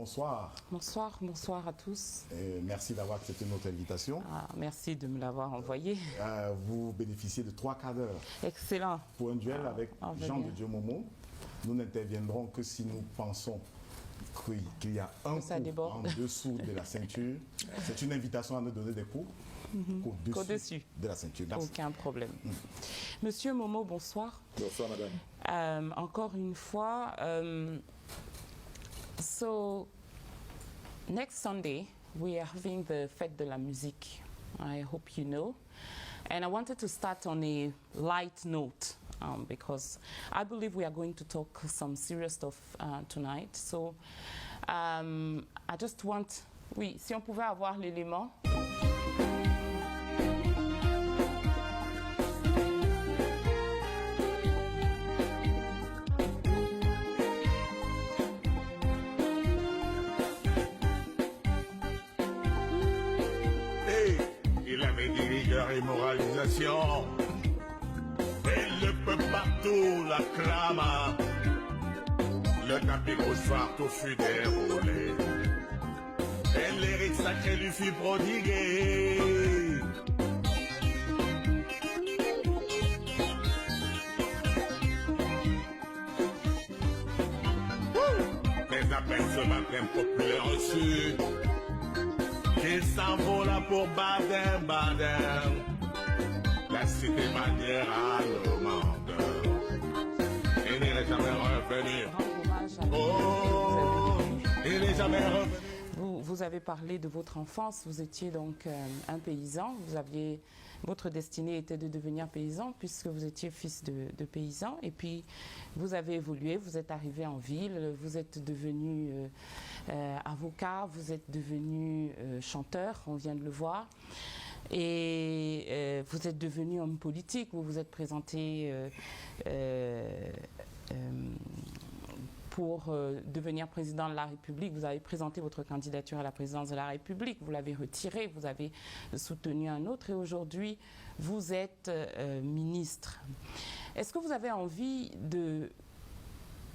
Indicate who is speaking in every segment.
Speaker 1: bonsoir.
Speaker 2: Bonsoir à tous.
Speaker 1: Et merci d'avoir accepté notre invitation.
Speaker 2: Merci de me l'avoir envoyé.
Speaker 1: Vous bénéficiez de 3 quarts d'heure.
Speaker 2: Excellent.
Speaker 1: Pour un duel avec Jean de Dieu Momo. Nous n'interviendrons que si nous pensons qu'il y a un coup en dessous de la ceinture. C'est une invitation à nous donner des coups au-dessus de la ceinture. Merci.
Speaker 2: Aucun problème. Monsieur Momo, bonsoir.
Speaker 3: Bonsoir, madame.
Speaker 2: Encore une fois, so next Sunday we are having the Fête de la Musique. I hope you know. And I wanted to start on a light note because I believe we are going to talk some serious stuff tonight. So I just want, oui, si on pouvait avoir l'élément.
Speaker 3: Et moralisation, et le peuple partout l'acclama. Le tapis rouge partout fut déroulé, et l'hérite sacré lui fut prodigué. Les appels ce matin populaires reçus, qu'il s'envola pour Baden-Baden, la cité manière allemande. Il n'est jamais revenu. Oh, il n'est jamais revenu.
Speaker 2: Vous avez parlé de votre enfance, vous étiez donc un paysan, votre destinée était de devenir paysan puisque vous étiez fils de paysan et puis vous avez évolué, vous êtes arrivé en ville, vous êtes devenu avocat, vous êtes devenu chanteur, on vient de le voir. Et vous êtes devenu homme politique, vous vous êtes présenté pour devenir président de la République. Vous avez présenté votre candidature à la présidence de la République, vous l'avez retirée, vous avez soutenu un autre et aujourd'hui vous êtes ministre. Est-ce que vous avez envie de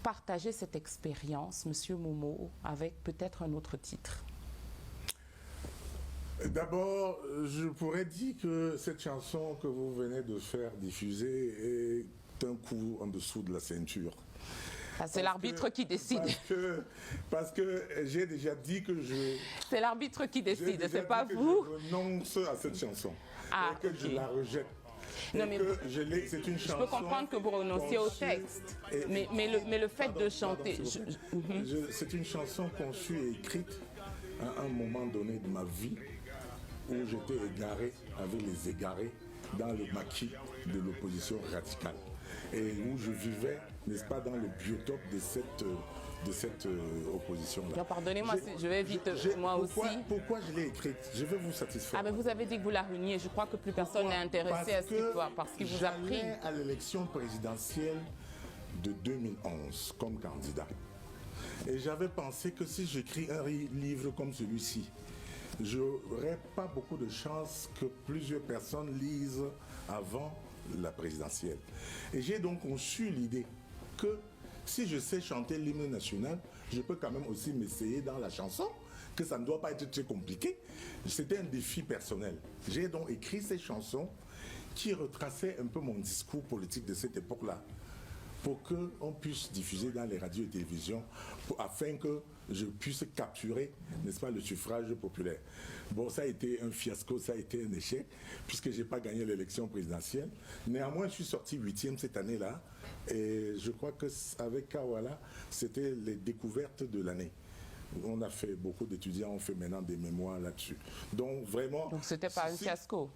Speaker 2: partager cette expérience, Monsieur Momo, avec peut-être un autre titre?
Speaker 3: D'abord, je pourrais dire que cette chanson que vous venez de faire diffuser est un coup en dessous de la ceinture.
Speaker 2: C'est l'arbitre qui décide.
Speaker 3: Parce que j'ai déjà dit que je...
Speaker 2: C'est l'arbitre qui décide, c'est pas vous.
Speaker 3: Je renonce à cette chanson et que je la rejette.
Speaker 2: Non, mais
Speaker 3: c'est une chanson.
Speaker 2: Je peux comprendre que vous renonciez au texte, mais le fait de chanter...
Speaker 3: C'est une chanson conçue et écrite à un moment donné de ma vie où j'étais égaré avec les égarés dans le maquis de l'opposition radicale et où je vivais, n'est-ce pas, dans le biotope de cette opposition-là.
Speaker 2: Pardonnez-moi, je vais vite, moi aussi.
Speaker 3: Pourquoi je l'ai écrite? Je vais vous satisfaire.
Speaker 2: Mais vous avez dit que vous la reniez. Je crois que plus personne n'est intéressé à ce qu'il parce qu'il vous a pris.
Speaker 3: J'allais à l'élection présidentielle de 2011 comme candidat. Et j'avais pensé que si j'écris un livre comme celui-ci, j'aurais pas beaucoup de chances que plusieurs personnes lisent avant la présidentielle. Et j'ai donc conçu l'idée que si je sais chanter l'hymne national, je peux quand même aussi m'essayer dans la chanson, que ça ne doit pas être très compliqué. C'était un défi personnel. J'ai donc écrit ces chansons qui retraçaient un peu mon discours politique de cette époque-là, pour qu'on puisse diffuser dans les radios et télévisions, afin que je puisse capturer, n'est-ce pas, le suffrage populaire. Bon, ça a été un fiasco, ça a été un échec, puisque je n'ai pas gagné l'élection présidentielle. Néanmoins, je suis sorti 8e cette année-là, et je crois qu'avec Kawala, c'était les découvertes de l'année. On a fait, beaucoup d'étudiants ont fait maintenant des mémoires là-dessus. Donc vraiment... Donc
Speaker 2: c'était pas un fiasco,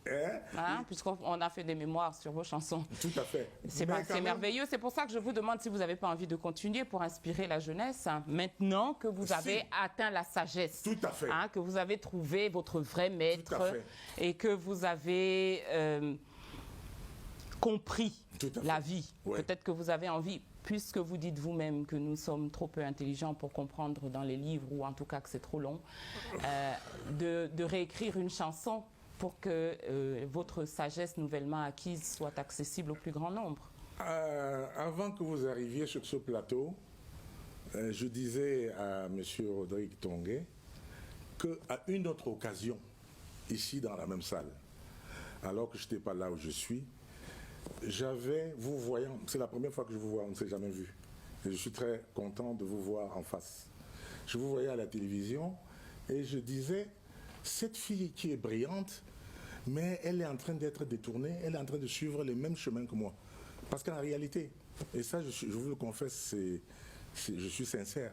Speaker 2: puisqu'on a fait des mémoires sur vos chansons.
Speaker 3: Tout à fait.
Speaker 2: C'est merveilleux. C'est pour ça que je vous demande si vous n'avez pas envie de continuer pour inspirer la jeunesse, maintenant que vous avez atteint la sagesse.
Speaker 3: Tout à fait.
Speaker 2: Que vous avez trouvé votre vrai maître et que vous avez compris la vie. Ouais. Peut-être que vous avez envie... Puisque vous dites vous-même que nous sommes trop peu intelligents pour comprendre dans les livres, ou en tout cas que c'est trop long, de réécrire une chanson pour que votre sagesse nouvellement acquise soit accessible au plus grand nombre.
Speaker 3: Avant que vous arriviez sur ce plateau, Je disais à M. Rodrigue Tongué qu'à une autre occasion, ici dans la même salle, alors que je n'étais pas là où je suis, j'avais, vous voyant, c'est la première fois que je vous vois, on ne s'est jamais vu. Et je suis très content de vous voir en face. Je vous voyais à la télévision et je disais, cette fille qui est brillante, mais elle est en train d'être détournée, elle est en train de suivre les mêmes chemins que moi. Parce qu'en réalité, et ça je vous le confesse, je suis sincère,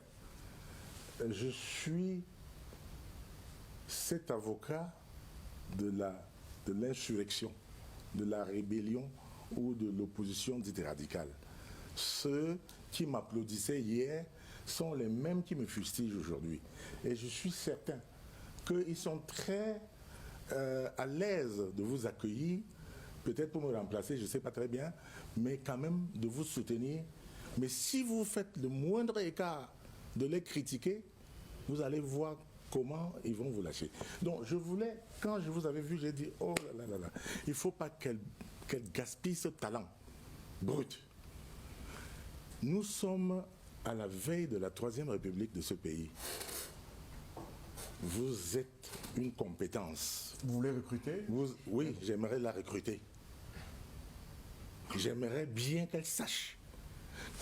Speaker 3: je suis cet avocat de l'insurrection, de la rébellion ou de l'opposition dite radicale. Ceux qui m'applaudissaient hier sont les mêmes qui me fustigent aujourd'hui. Et je suis certain qu'ils sont très à l'aise de vous accueillir, peut-être pour me remplacer, je ne sais pas très bien, mais quand même de vous soutenir. Mais si vous faites le moindre écart de les critiquer, vous allez voir comment ils vont vous lâcher. Donc je voulais, quand je vous avais vu, j'ai dit, oh là là là, il ne faut pas qu'elle gaspille ce talent brut. Nous sommes à la veille de la Troisième République de ce pays. Vous êtes une compétence.
Speaker 1: Vous voulez recruter?
Speaker 3: Oui, j'aimerais la recruter. J'aimerais bien qu'elle sache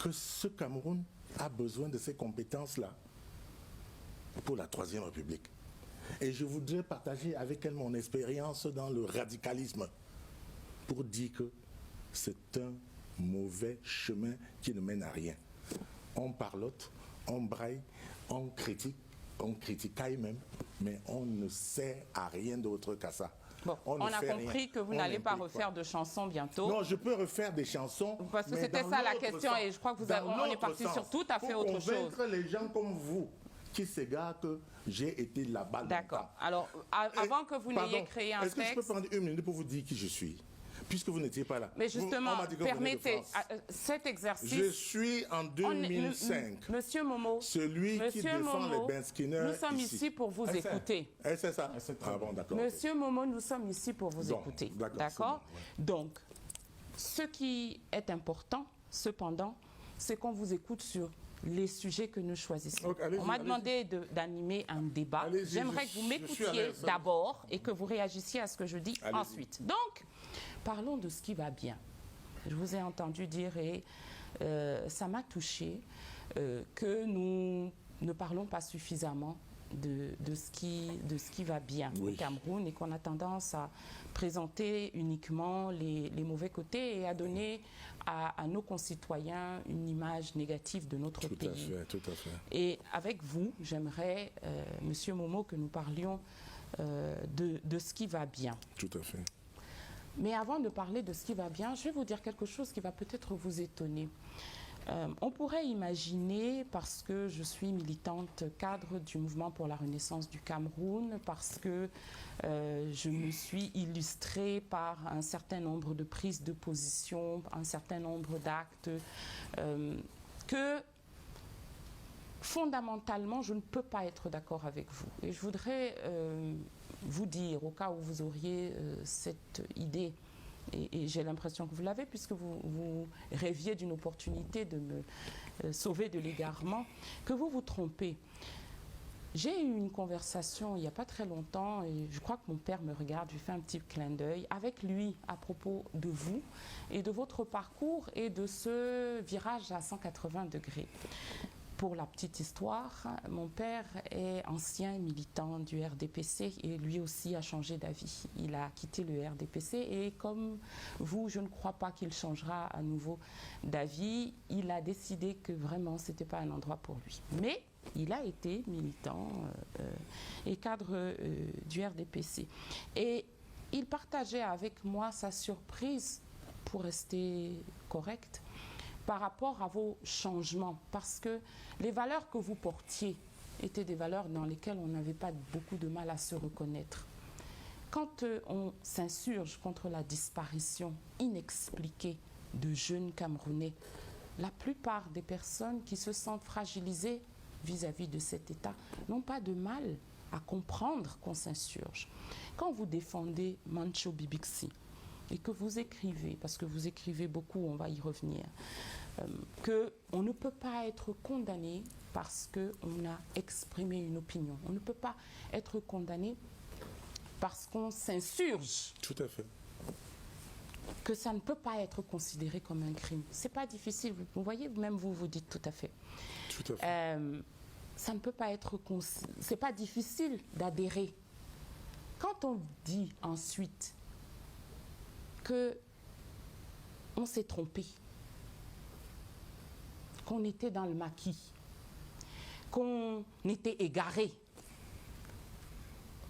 Speaker 3: que ce Cameroun a besoin de ces compétences-là pour la Troisième République. Et je voudrais partager avec elle mon expérience dans le radicalisme pour dire que c'est un mauvais chemin qui ne mène à rien. On parlote, on braille, on critiquaille même, mais on ne sert à rien d'autre qu'à ça.
Speaker 2: Bon, on a compris que vous n'allez pas refaire de chansons bientôt.
Speaker 3: Non, je peux refaire des chansons.
Speaker 2: Parce que c'était ça la question et je crois que on est parti sur tout à fait autre chose.
Speaker 3: Pour convaincre les gens comme vous qui s'égarent que j'ai été là-bas.
Speaker 2: D'accord. Alors, avant que vous n'ayez créé un texte...
Speaker 3: Est-ce que je peux prendre une minute pour vous dire qui je suis? Puisque vous n'étiez pas là.
Speaker 2: Mais justement, permettez cet exercice.
Speaker 3: Je suis en 2005.
Speaker 2: Monsieur Momo.
Speaker 3: Celui qui défend les Ben Skinner.
Speaker 2: Nous sommes ici pour vous écouter.
Speaker 3: C'est ça. Ah bon, d'accord.
Speaker 2: Monsieur Momo, nous sommes ici pour vous écouter. D'accord. Donc, ce qui est important, cependant, c'est qu'on vous écoute sur les sujets que nous choisissons. Donc, on m'a demandé d'animer un débat. J'aimerais que vous m'écoutiez d'abord et que vous réagissiez à ce que je dis ensuite. Donc, parlons de ce qui va bien. Je vous ai entendu dire, et ça m'a touché, que nous ne parlons pas suffisamment de ce qui va bien au Cameroun et qu'on a tendance à présenter uniquement les mauvais côtés et à donner à nos concitoyens une image négative de notre pays.
Speaker 3: Tout à fait.
Speaker 2: Et avec vous, j'aimerais, Monsieur Momo, que nous parlions de ce qui va bien.
Speaker 3: Tout à fait.
Speaker 2: Mais avant de parler de ce qui va bien, je vais vous dire quelque chose qui va peut-être vous étonner. On pourrait imaginer, parce que je suis militante cadre du mouvement pour la renaissance du Cameroun, parce que je me suis illustrée par un certain nombre de prises de position, un certain nombre d'actes, que fondamentalement, je ne peux pas être d'accord avec vous. Et je voudrais vous dire, au cas où vous auriez cette idée, et j'ai l'impression que vous l'avez, puisque vous rêviez d'une opportunité de me sauver de l'égarement, que vous vous trompez. J'ai eu une conversation il n'y a pas très longtemps, et je crois que mon père me regarde, je lui fais un petit clin d'œil, avec lui à propos de vous et de votre parcours et de ce virage à 180 degrés. Pour la petite histoire, mon père est ancien militant du RDPC et lui aussi a changé d'avis. Il a quitté le RDPC et comme vous, je ne crois pas qu'il changera à nouveau d'avis. Il a décidé que vraiment, ce n'était pas un endroit pour lui. Mais il a été militant et cadre du RDPC. Et il partageait avec moi sa surprise, pour rester correct, par rapport à vos changements, parce que les valeurs que vous portiez étaient des valeurs dans lesquelles on n'avait pas beaucoup de mal à se reconnaître. Quand on s'insurge contre la disparition inexpliquée de jeunes Camerounais, la plupart des personnes qui se sentent fragilisées vis-à-vis de cet État n'ont pas de mal à comprendre qu'on s'insurge. Quand vous défendez Mancho Bibixi, et que vous écrivez, parce que vous écrivez beaucoup, on va y revenir, qu'on ne peut pas être condamné parce qu'on a exprimé une opinion. On ne peut pas être condamné parce qu'on s'insurge.
Speaker 3: Tout à fait.
Speaker 2: Que ça ne peut pas être considéré comme un crime. C'est pas difficile. Vous voyez, même vous dites tout à fait.
Speaker 3: Tout à fait.
Speaker 2: Ça ne peut pas être... C'est pas difficile d'adhérer. Quand on dit ensuite que on s'est trompé, qu'on était dans le maquis, qu'on était égaré,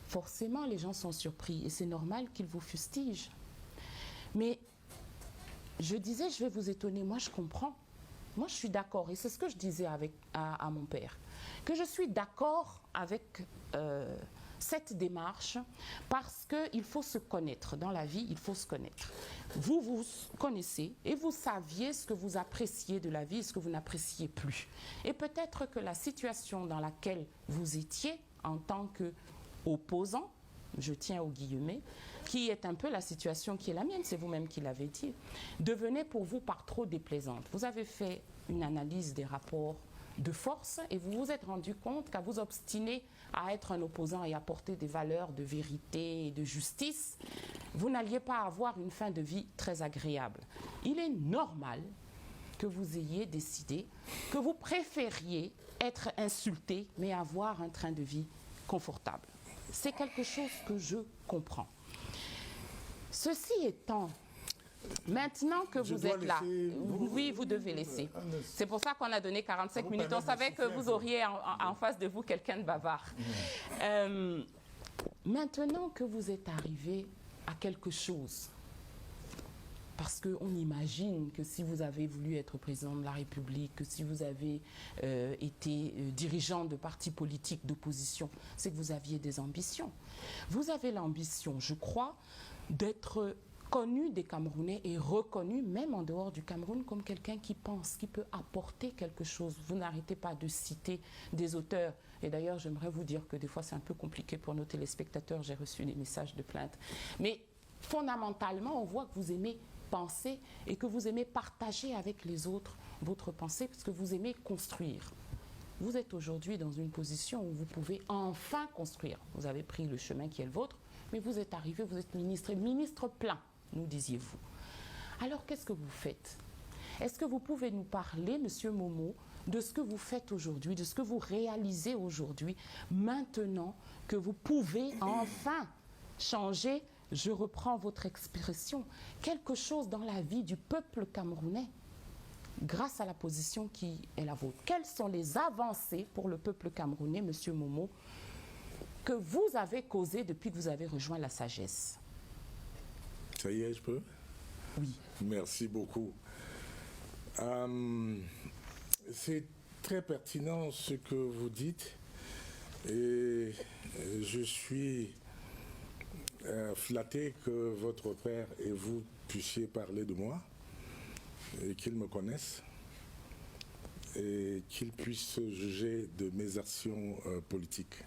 Speaker 2: forcément les gens sont surpris et c'est normal qu'ils vous fustigent. Mais je disais, je vais vous étonner, moi je comprends. Moi je suis d'accord et c'est ce que je disais à mon père, que je suis d'accord avec cette démarche parce qu'il faut se connaître. Dans la vie, il faut se connaître. Vous vous connaissez et vous saviez ce que vous appréciez de la vie et ce que vous n'appréciez plus. Et peut-être que la situation dans laquelle vous étiez en tant qu'opposant, je tiens aux guillemets, qui est un peu la situation qui est la mienne, c'est vous-même qui l'avez dit, devenait pour vous par trop déplaisante. Vous avez fait une analyse des rapports de force et vous vous êtes rendu compte qu'à vous obstiner à être un opposant et à porter des valeurs de vérité et de justice, vous n'alliez pas avoir une fin de vie très agréable. Il est normal que vous ayez décidé que vous préfériez être insulté mais avoir un train de vie confortable. C'est quelque chose que je comprends. Ceci étant, maintenant que vous êtes là, oui, vous devez laisser. C'est pour ça qu'on a donné 45 minutes. On savait que vous auriez en face de vous quelqu'un de bavard. Maintenant que vous êtes arrivé à quelque chose, parce qu'on imagine que si vous avez voulu être président de la République, que si vous avez été dirigeant de partis politiques d'opposition, c'est que vous aviez des ambitions. Vous avez l'ambition, je crois, d'être connu des Camerounais et reconnu même en dehors du Cameroun comme quelqu'un qui pense, qui peut apporter quelque chose. Vous n'arrêtez pas de citer des auteurs. Et d'ailleurs, j'aimerais vous dire que des fois, c'est un peu compliqué pour nos téléspectateurs. J'ai reçu des messages de plainte. Mais fondamentalement, on voit que vous aimez penser et que vous aimez partager avec les autres votre pensée parce que vous aimez construire. Vous êtes aujourd'hui dans une position où vous pouvez enfin construire. Vous avez pris le chemin qui est le vôtre, mais vous êtes arrivé, vous êtes ministre, et ministre plein, nous disiez-vous. Alors qu'est-ce que vous faites? Est-ce que vous pouvez nous parler, Monsieur Momo, de ce que vous faites aujourd'hui, de ce que vous réalisez aujourd'hui, maintenant que vous pouvez enfin changer, je reprends votre expression, quelque chose dans la vie du peuple camerounais grâce à la position qui est la vôtre? Quelles sont les avancées pour le peuple camerounais, Monsieur Momo, que vous avez causées depuis que vous avez rejoint la sagesse?
Speaker 3: Ça y est, je peux?
Speaker 2: Oui.
Speaker 3: Merci beaucoup. C'est très pertinent ce que vous dites et je suis flatté que votre père et vous puissiez parler de moi et qu'il me connaisse et qu'il puisse juger de mes actions politiques.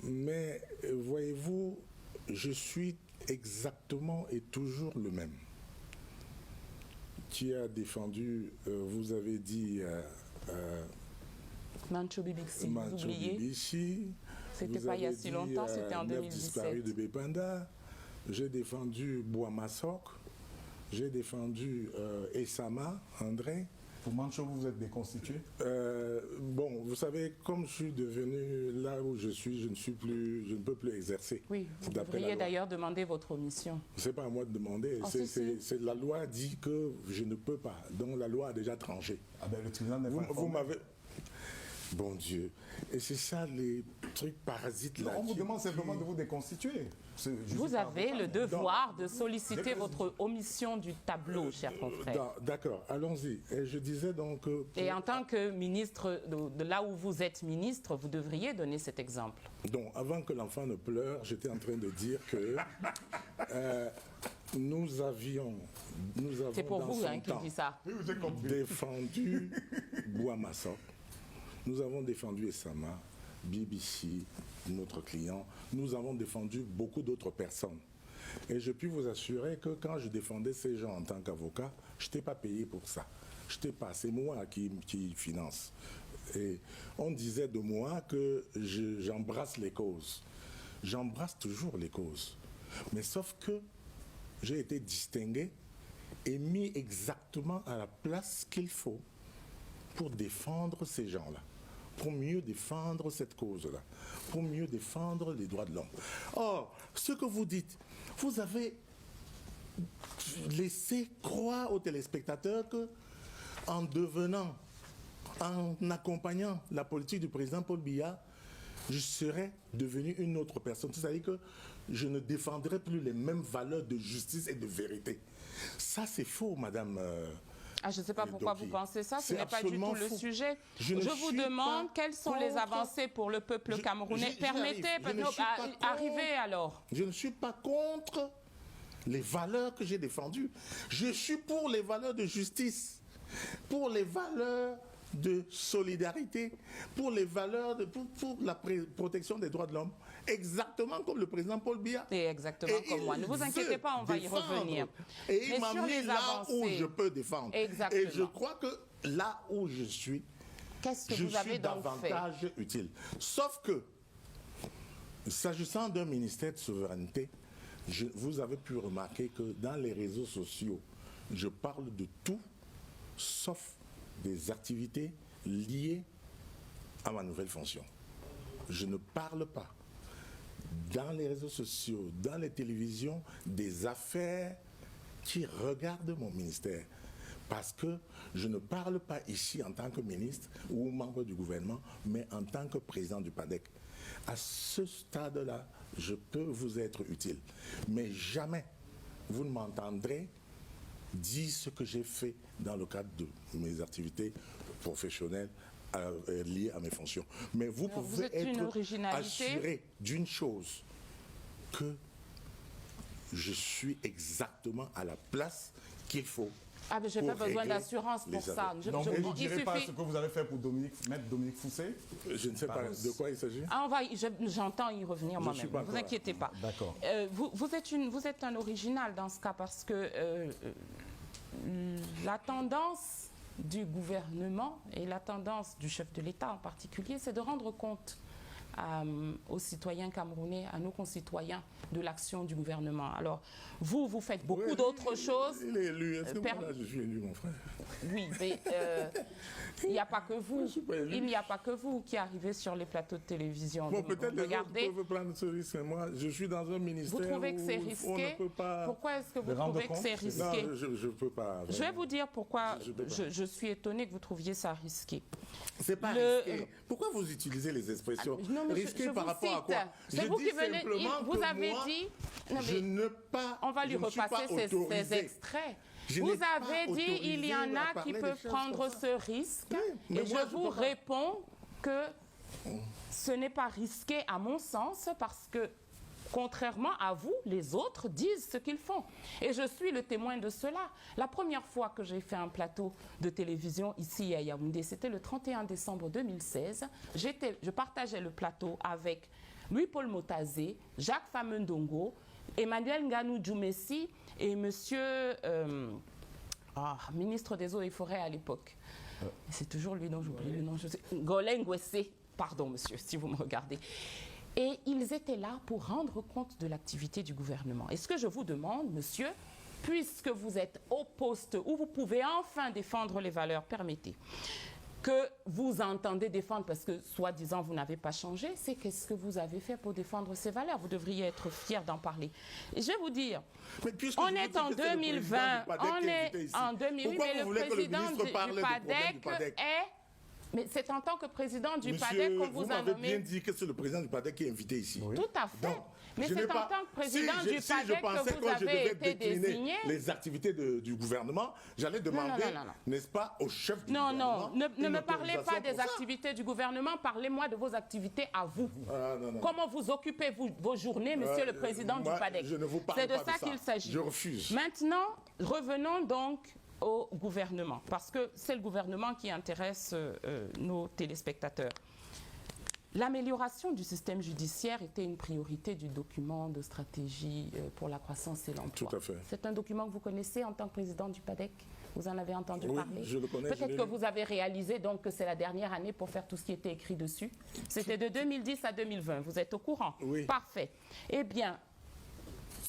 Speaker 3: Mais voyez-vous, je suis exactement et toujours le même. Qui a défendu, vous avez dit...
Speaker 2: Mancho Bibixi, vous oubliez? C'était pas il y a si longtemps, c'était en 2017.
Speaker 3: Disparu de Bépanda. J'ai défendu Boamassok. J'ai défendu Essama, André.
Speaker 1: Pour Mancho, vous êtes déconstitué?
Speaker 3: Bon, vous savez, comme je suis devenu là où je suis, je ne peux plus exercer.
Speaker 2: Oui, vous devriez d'ailleurs demander votre omission.
Speaker 3: Ce n'est pas à moi de demander. C'est la loi dit que je ne peux pas. Donc la loi a déjà tranché.
Speaker 1: Ah ben le tribunal n'est pas
Speaker 3: vous m'avez... Bon Dieu. Et c'est ça les trucs parasites là.
Speaker 1: On vous demande simplement de vous déconstituer.
Speaker 2: Vous avez le devoir de solliciter votre omission du tableau, cher confrère.
Speaker 3: D'accord, allons-y. Et je disais donc...
Speaker 2: Et en tant que ministre, de là où vous êtes ministre, vous devriez donner cet exemple.
Speaker 3: Donc, avant que l'enfant ne pleure, j'étais en train de dire que nous avons
Speaker 2: c'est pour vous qui dit ça.
Speaker 3: Défendu Boamassok. Nous avons défendu Essama, BBC, notre client. Nous avons défendu beaucoup d'autres personnes. Et je puis vous assurer que quand je défendais ces gens en tant qu'avocat, je n'étais pas payé pour ça. C'est moi qui finance. Et on disait de moi que j'embrasse les causes. J'embrasse toujours les causes. Mais sauf que j'ai été distingué et mis exactement à la place qu'il faut pour défendre ces gens-là, pour mieux défendre cette cause-là, pour mieux défendre les droits de l'homme. Or, ce que vous dites, vous avez laissé croire aux téléspectateurs que en accompagnant la politique du président Paul Biya, je serais devenu une autre personne. C'est-à-dire que je ne défendrais plus les mêmes valeurs de justice et de vérité. Ça, c'est faux, madame.
Speaker 2: Je ne sais pas pourquoi vous pensez ça, ce n'est pas du tout le sujet.
Speaker 3: Je
Speaker 2: vous demande quelles sont les avancées pour le peuple camerounais. Permettez d'arriver alors.
Speaker 3: Je ne suis pas contre les valeurs que j'ai défendues. Je suis pour les valeurs de justice, pour les valeurs de solidarité, pour les valeurs pour la protection des droits de l'homme, exactement comme le président Paul Biya.
Speaker 2: Et exactement comme moi. Ne vous inquiétez pas, on va y revenir.
Speaker 3: Et il m'a mis là où je peux défendre.
Speaker 2: Exactement.
Speaker 3: Et je crois que là où je suis,
Speaker 2: je suis
Speaker 3: davantage utile. Sauf que, s'agissant d'un ministère de souveraineté, vous avez pu remarquer que dans les réseaux sociaux, je parle de tout, sauf des activités liées à ma nouvelle fonction. Je ne parle pas dans les réseaux sociaux, dans les télévisions, des affaires qui regardent mon ministère. Parce que je ne parle pas ici en tant que ministre ou membre du gouvernement, mais en tant que président du PADEC. À ce stade-là, je peux vous être utile. Mais jamais vous ne m'entendrez dire ce que j'ai fait dans le cadre de mes activités professionnelles liées à mes fonctions. Mais vous pouvez être assuré d'une chose, que je suis exactement à la place qu'il faut.
Speaker 2: Ah, mais je n'ai pas besoin d'assurance pour ça.
Speaker 1: Donc, vous ne direz pas ce que vous avez fait pour Maître Dominique Fousset?
Speaker 3: Je ne sais pas de quoi il s'agit.
Speaker 2: J'entends y revenir moi-même. Ne vous inquiétez pas.
Speaker 1: D'accord.
Speaker 2: Vous êtes un original dans ce cas parce que la tendance du gouvernement et la tendance du chef de l'État en particulier, c'est de rendre compte aux citoyens camerounais, à nos concitoyens, de l'action du gouvernement. Alors, vous faites beaucoup d'autres choses.
Speaker 3: Il est élu. Est-ce que moi, là, je suis élu, mon frère?
Speaker 2: Oui, mais il n'y a pas que vous. Il n'y a pas que vous qui arrivez sur les plateaux de télévision.
Speaker 3: Bon, peut-être les autres peuvent prendre ce risque, mais moi, je suis dans un ministère
Speaker 2: vous trouvez que c'est risqué?
Speaker 3: On ne peut pas...
Speaker 2: Pourquoi est-ce que vous trouvez que c'est risqué?
Speaker 3: Non, je ne peux pas.
Speaker 2: Je vais vous dire pourquoi je suis étonnée que vous trouviez ça risqué.
Speaker 3: C'est pas risqué. Pourquoi vous utilisez les expressions risqué par rapport à quoi?
Speaker 2: C'est vous qui venez, vous avez dit... Non,
Speaker 3: je ne pas...
Speaker 2: On va lui repasser ces extraits. Vous avez dit il y en a qui peuvent prendre ce risque. Oui, et je vous réponds que ce n'est pas risqué à mon sens parce que contrairement à vous, les autres disent ce qu'ils font. Et je suis le témoin de cela. La première fois que j'ai fait un plateau de télévision ici à Yaoundé, c'était le 31 décembre 2016. Je partageais le plateau avec Louis-Paul Motazé, Jacques Famendongo, Emmanuel Nganou-Djoumessi et monsieur ministre des Eaux et Forêts à l'époque. C'est toujours lui dont j'oublie le nom. Golin Ngwese, pardon monsieur, si vous me regardez. Et ils étaient là pour rendre compte de l'activité du gouvernement. Et ce que je vous demande, monsieur, puisque vous êtes au poste où vous pouvez enfin défendre les valeurs, permettez, que vous entendez défendre, parce que soi-disant vous n'avez pas changé, c'est qu'est-ce que vous avez fait pour défendre ces valeurs. Vous devriez être fier d'en parler. Et je vais vous dire, on est en 2020, on est en 2008, mais le président du PADEC est... Mais c'est en tant que président du PADEC qu'on vous a nommé...
Speaker 3: Vous m'avez bien dit que c'est le président du PADEC qui est invité ici.
Speaker 2: Oui. Tout à fait. Donc, mais c'est en tant que président du PADEC que vous avez été désigné...
Speaker 3: les activités du gouvernement, j'allais demander, n'est-ce pas, au chef du gouvernement...
Speaker 2: Non, ne me parlez pas des activités du gouvernement, parlez-moi de vos activités à vous. Comment vous occupez vos journées, monsieur le président du PADEC?
Speaker 3: Je ne vous parle pas de ça.
Speaker 2: C'est de ça qu'il s'agit.
Speaker 3: Je refuse.
Speaker 2: Maintenant, revenons donc au gouvernement, parce que c'est le gouvernement qui intéresse nos téléspectateurs. L'amélioration du système judiciaire était une priorité du document de stratégie pour la croissance et l'emploi.
Speaker 3: Tout à fait.
Speaker 2: C'est un document que vous connaissez en tant que président du PADEC? Vous en avez entendu parler?
Speaker 3: Oui, je le connais.
Speaker 2: Peut-être que vous avez réalisé donc que c'est la dernière année pour faire tout ce qui était écrit dessus. C'était de 2010 à 2020. Vous êtes au courant?
Speaker 3: Oui.
Speaker 2: Parfait. Eh bien,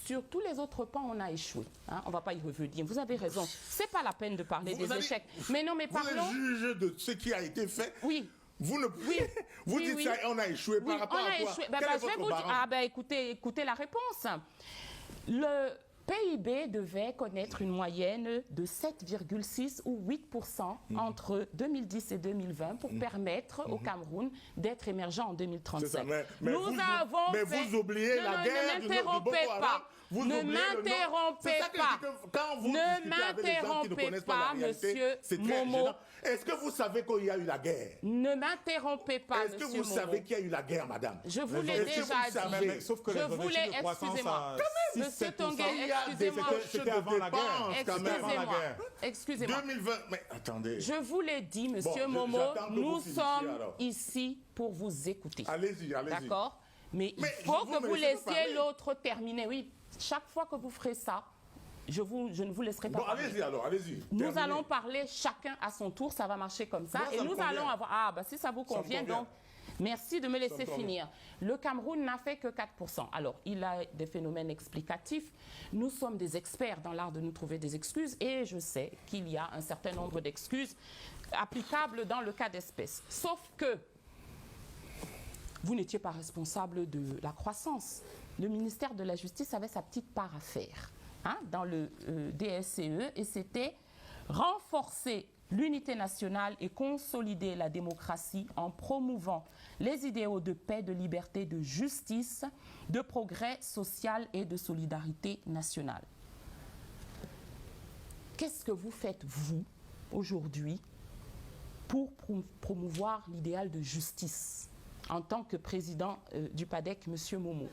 Speaker 2: sur tous les autres pans, on a échoué. Hein? On ne va pas y revenir. Vous avez raison. Ce n'est pas la peine de parler des échecs. Mais non, mais parlons...
Speaker 3: Vous êtes juge de ce qui a été fait.
Speaker 2: Oui.
Speaker 3: Vous ne vous dites ça, on a échoué par rapport à quoi?
Speaker 2: Je vais vous dire, écoutez la réponse. Le PIB devait connaître une moyenne de 7,6 ou 8% entre 2010 et 2020 pour permettre au Cameroun d'être émergent en 2035.
Speaker 3: Mais vous oubliez la guerre du Boko Haram.
Speaker 2: Ne m'interrompez pas.
Speaker 3: Quand vous
Speaker 2: ne m'interrompez pas, monsieur Momo.
Speaker 3: Est-ce que vous savez qu'il y a eu la guerre?
Speaker 2: Ne m'interrompez pas, monsieur Momo.
Speaker 3: Est-ce que vous savez qu'il y a eu la guerre, madame?
Speaker 2: Je vous l'ai déjà dit.
Speaker 1: Sauf que les objectifs de croissance à
Speaker 2: Monsieur Tongué, excusez-moi.
Speaker 1: C'était avant la guerre.
Speaker 2: Excusez-moi.
Speaker 3: 2020, mais attendez.
Speaker 2: Je vous l'ai dit, monsieur Momo, nous sommes ici pour vous écouter.
Speaker 3: Allez-y.
Speaker 2: D'accord? Mais il faut que vous laissiez l'autre terminer. Oui, chaque fois que vous ferez ça, je ne vous laisserai pas parler.
Speaker 3: Allez-y alors, allez-y.
Speaker 2: Nous allons parler chacun à son tour, ça va marcher comme ça. Et nous allons avoir... Ah, bah si ça vous convient, donc... Merci de me laisser finir. Le Cameroun n'a fait que 4%. Alors, il a des phénomènes explicatifs. Nous sommes des experts dans l'art de nous trouver des excuses et je sais qu'il y a un certain nombre d'excuses applicables dans le cas d'espèce. Sauf que vous n'étiez pas responsable de la croissance. Le ministère de la Justice avait sa petite part à faire dans le DSCE et c'était renforcer l'unité nationale et consolider la démocratie en promouvant les idéaux de paix, de liberté, de justice, de progrès social et de solidarité nationale. Qu'est-ce que vous faites, vous, aujourd'hui, pour promouvoir l'idéal de justice en tant que président du PADEC, M. Momo?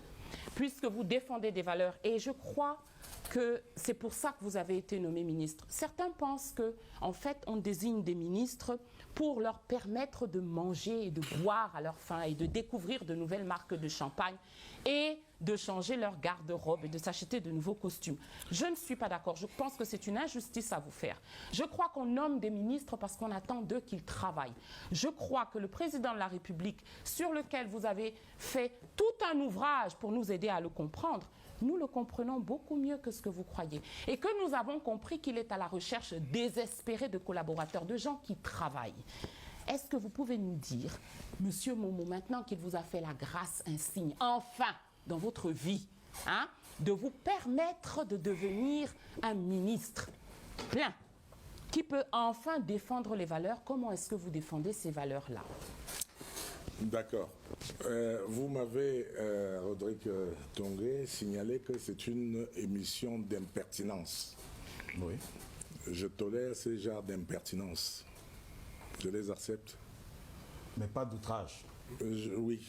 Speaker 2: Puisque vous défendez des valeurs, et je crois que c'est pour ça que vous avez été nommé ministre. Certains pensent qu'en fait, on désigne des ministres pour leur permettre de manger et de boire à leur faim et de découvrir de nouvelles marques de champagne et de changer leur garde-robe et de s'acheter de nouveaux costumes. Je ne suis pas d'accord. Je pense que c'est une injustice à vous faire. Je crois qu'on nomme des ministres parce qu'on attend d'eux qu'ils travaillent. Je crois que le président de la République, sur lequel vous avez fait tout un ouvrage pour nous aider à le comprendre, nous le comprenons beaucoup mieux que ce que vous croyez. Et que nous avons compris qu'il est à la recherche désespérée de collaborateurs, de gens qui travaillent. Est-ce que vous pouvez nous dire, Monsieur Momo, maintenant qu'il vous a fait la grâce insigne, enfin, dans votre vie, de vous permettre de devenir un ministre plein, qui peut enfin défendre les valeurs? Comment est-ce que vous défendez ces valeurs-là?
Speaker 3: D'accord. Vous m'avez, Rodrigue Tongué, signalé que c'est une émission d'impertinence.
Speaker 1: Oui.
Speaker 3: Je tolère ce genre d'impertinence. Je les accepte.
Speaker 1: Mais pas d'outrage.
Speaker 3: Oui.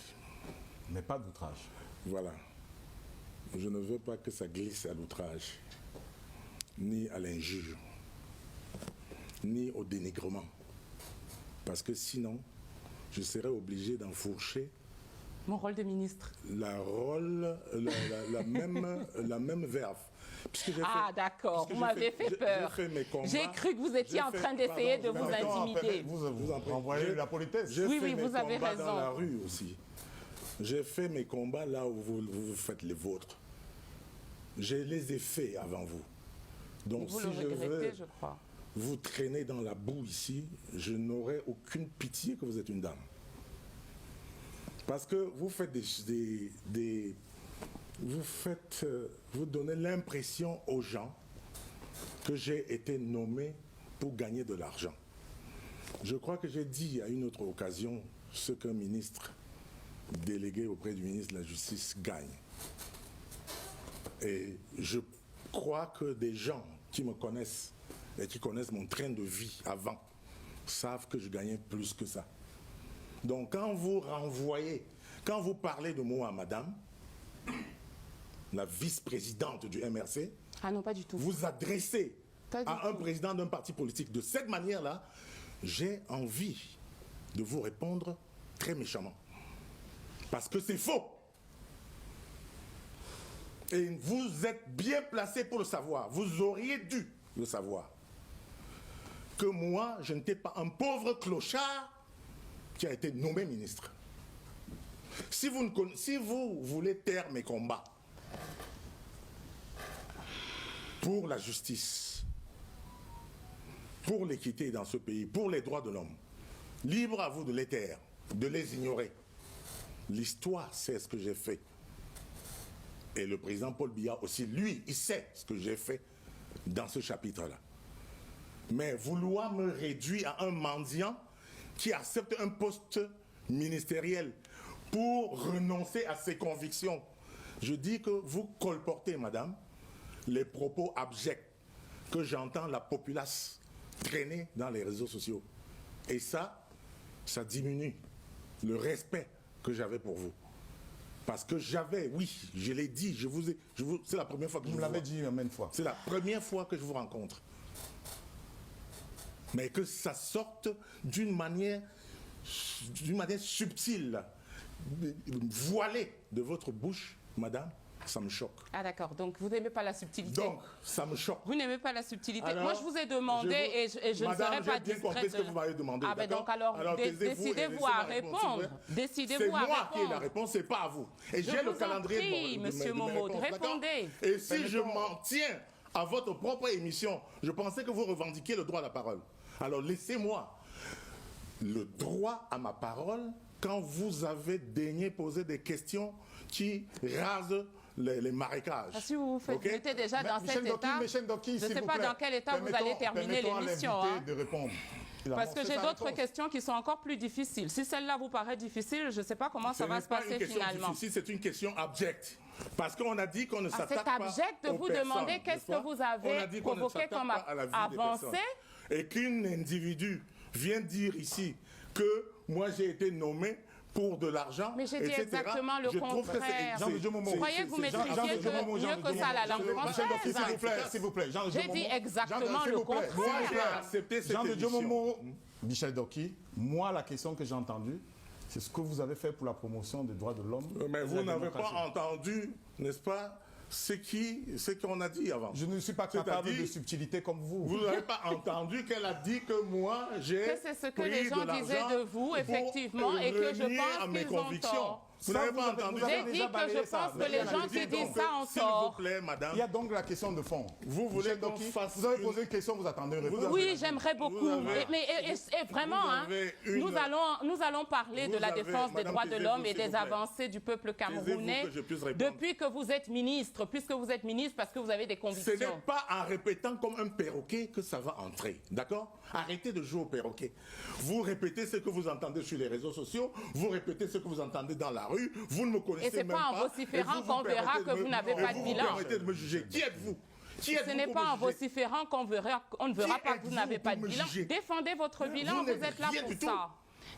Speaker 1: Mais pas d'outrage.
Speaker 3: Voilà. Je ne veux pas que ça glisse à l'outrage, ni à l'injure, ni au dénigrement. Parce que sinon, je serais obligé d'enfourcher
Speaker 2: mon rôle de ministre.
Speaker 3: La même verve.
Speaker 2: D'accord, vous m'avez fait peur. J'ai cru que vous étiez en train d'essayer de vous intimider.
Speaker 1: Vous envoyez la politesse.
Speaker 2: Oui, vous avez raison.
Speaker 3: Dans la rue aussi. J'ai fait mes combats là où vous faites les vôtres. Je les ai faits avant vous. Donc
Speaker 2: vous
Speaker 3: si
Speaker 2: le regrettez,
Speaker 3: je crois. Vous traînez dans la boue ici, je n'aurai aucune pitié que vous êtes une dame. Parce que vous faites vous donnez l'impression aux gens que j'ai été nommé pour gagner de l'argent. Je crois que j'ai dit à une autre occasion ce qu'un ministre délégué auprès du ministre de la Justice gagne. Et je crois que des gens qui me connaissent et qui connaissent mon train de vie avant savent que je gagnais plus que ça. Donc quand vous renvoyez, quand vous parlez de moi à madame, la vice-présidente du MRC,
Speaker 2: non, pas du tout.
Speaker 3: Vous adressez à un président d'un parti politique de cette manière-là, j'ai envie de vous répondre très méchamment. Parce que c'est faux. Et vous êtes bien placé pour le savoir. Vous auriez dû le savoir. Que moi, je n'étais pas un pauvre clochard qui a été nommé ministre. Si vous voulez taire mes combats pour la justice, pour l'équité dans ce pays, pour les droits de l'homme, libre à vous de les taire, de les ignorer. L'histoire sait ce que j'ai fait. Et le président Paul Biya aussi, lui, il sait ce que j'ai fait dans ce chapitre-là. Mais vouloir me réduire à un mendiant qui accepte un poste ministériel pour renoncer à ses convictions, je dis que vous colportez, madame, les propos abjects que j'entends la populace traîner dans les réseaux sociaux. Et ça diminue le respect que j'avais pour vous. Parce que j'avais, oui, je l'ai dit, c'est la première fois que je vous
Speaker 1: l'avez dit maintes fois.
Speaker 3: C'est la première fois que je vous rencontre. Mais que ça sorte d'une manière subtile, voilée de votre bouche, madame, ça me choque.
Speaker 2: Ah d'accord, donc vous n'aimez pas la subtilité.
Speaker 3: Donc, ça me choque.
Speaker 2: Vous n'aimez pas la subtilité.
Speaker 3: Alors,
Speaker 2: moi, je vous ai demandé et je ne serai pas discrète.
Speaker 3: J'ai bien compris ce que vous m'avez demandé.
Speaker 2: Ah ben donc alors décidez-vous à répondre. Décidez-vous à répondre.
Speaker 3: C'est moi qui ai la réponse, c'est pas à vous. Et j'ai le calendrier de
Speaker 2: Monsieur Momo, répondez.
Speaker 3: Et si je m'en tiens à votre propre émission, je pensais que vous revendiquiez le droit à la parole. Alors laissez-moi le droit à ma parole quand vous avez daigné poser des questions qui rasent les marécages.
Speaker 2: Si vous étiez déjà dans cet état, je ne sais pas dans quel état vous allez terminer l'émission. Parce que j'ai d'autres questions qui sont encore plus difficiles. Si celle-là vous paraît difficile, je ne sais pas comment ça va se passer finalement.
Speaker 3: C'est une question abjecte. Parce qu'on a dit qu'on ne s'attaque pas aux personnes.
Speaker 2: C'est abject de vous demander qu'est-ce que vous avez provoqué comme avancée.
Speaker 3: Et qu'un individu vient dire ici que moi j'ai été nommé pour de l'argent,
Speaker 2: mais j'ai dit exactement le contraire.
Speaker 1: Vous
Speaker 2: croyez que vous maîtrisiez mieux que ça la langue française?
Speaker 1: S'il vous plaît,
Speaker 2: j'ai dit exactement le contraire.
Speaker 3: Moi j'ai accepté cette émission.
Speaker 1: Michel Doki, moi la question que j'ai entendue, c'est ce que vous avez fait pour la promotion des droits de l'homme.
Speaker 3: Mais vous n'avez pas entendu, n'est-ce pas, ce qu'on a dit avant.
Speaker 1: Je ne suis pas capable de subtilité comme vous.
Speaker 3: Vous n'avez pas entendu qu'elle a dit que moi, j'ai
Speaker 2: c'est ce que les gens disaient de vous, effectivement, et que je pense qu'ils ont tort.
Speaker 3: Vous n'avez pas entendu.
Speaker 2: J'ai dit que je pense que les gens qui disent ça ont tort.
Speaker 3: S'il vous plaît, madame.
Speaker 1: Il y a donc la question de fond.
Speaker 3: Vous voulez qu'on fasse...
Speaker 1: Vous avez posé une question, vous attendez une réponse.
Speaker 2: Oui, j'aimerais beaucoup. Mais vraiment, nous allons parler de la défense des droits de l'homme et des avancées du peuple camerounais depuis que vous êtes ministre, puisque vous êtes ministre parce que vous avez des convictions.
Speaker 3: Ce n'est pas en répétant comme un perroquet que ça va entrer, d'accord? Arrêtez de jouer au perroquet. Vous répétez ce que vous entendez sur les réseaux sociaux, vous répétez ce que vous entendez dans la rue, vous ne me connaissez même pas.
Speaker 2: Et ce n'est pas en vociférant qu'on verra que vous n'avez pas de bilan.
Speaker 3: Vous permettez de me juger. Qui êtes-vous?
Speaker 2: Ce n'est pas en vociférant qu'on ne verra pas que vous n'avez pas de bilan. Défendez votre bilan, vous êtes là pour ça.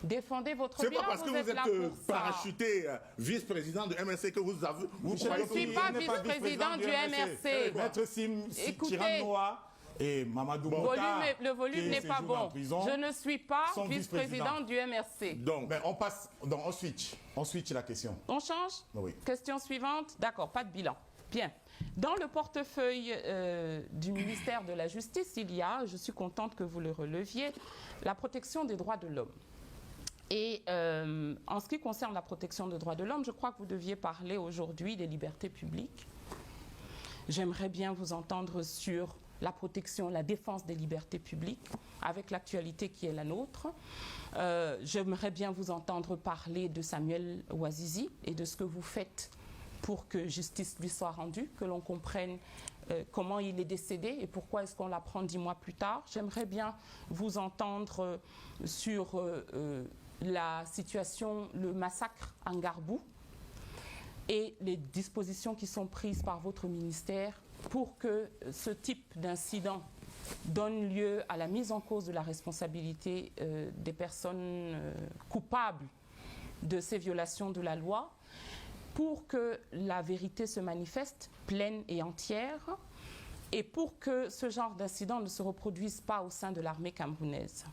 Speaker 2: Défendez votre bilan,
Speaker 3: c'est pas parce que vous êtes parachuté vice-président du MRC que vous avez...
Speaker 2: Je ne suis pas vice-président du MRC.
Speaker 1: Maître Sim Tiranoa et Mamadou
Speaker 2: Mota, le volume n'est pas bon. Je ne suis pas vice-président du MRC.
Speaker 1: Donc, on switch la question.
Speaker 2: On change?
Speaker 1: Oui.
Speaker 2: Question suivante? D'accord, pas de bilan. Bien. Dans le portefeuille du ministère de la Justice, il y a, je suis contente que vous le releviez, la protection des droits de l'homme. Et en ce qui concerne la protection des droits de l'homme, je crois que vous deviez parler aujourd'hui des libertés publiques. J'aimerais bien vous entendre sur la protection, la défense des libertés publiques, avec l'actualité qui est la nôtre. J'aimerais bien vous entendre parler de Samuel Ouazizi et de ce que vous faites pour que justice lui soit rendue, que l'on comprenne comment il est décédé et pourquoi est-ce qu'on l'apprend 10 mois plus tard. J'aimerais bien vous entendre sur la situation, le massacre en Garbou et les dispositions qui sont prises par votre ministère pour que ce type d'incident donne lieu à la mise en cause de la responsabilité des personnes coupables de ces violations de la loi, pour que la vérité se manifeste pleine et entière et pour que ce genre d'incident ne se reproduise pas au sein de l'armée camerounaise.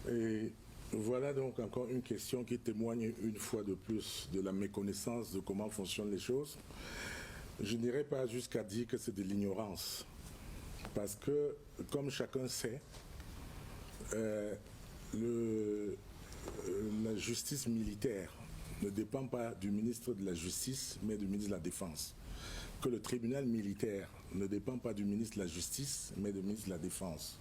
Speaker 3: Et Voilà donc encore une question qui témoigne une fois de plus de la méconnaissance de comment fonctionnent les choses. Je n'irai pas jusqu'à dire que c'est de l'ignorance, parce que, comme chacun sait, la justice militaire ne dépend pas du ministre de la Justice, mais du ministre de la Défense. Que le tribunal militaire ne dépend pas du ministre de la Justice, mais du ministre de la Défense.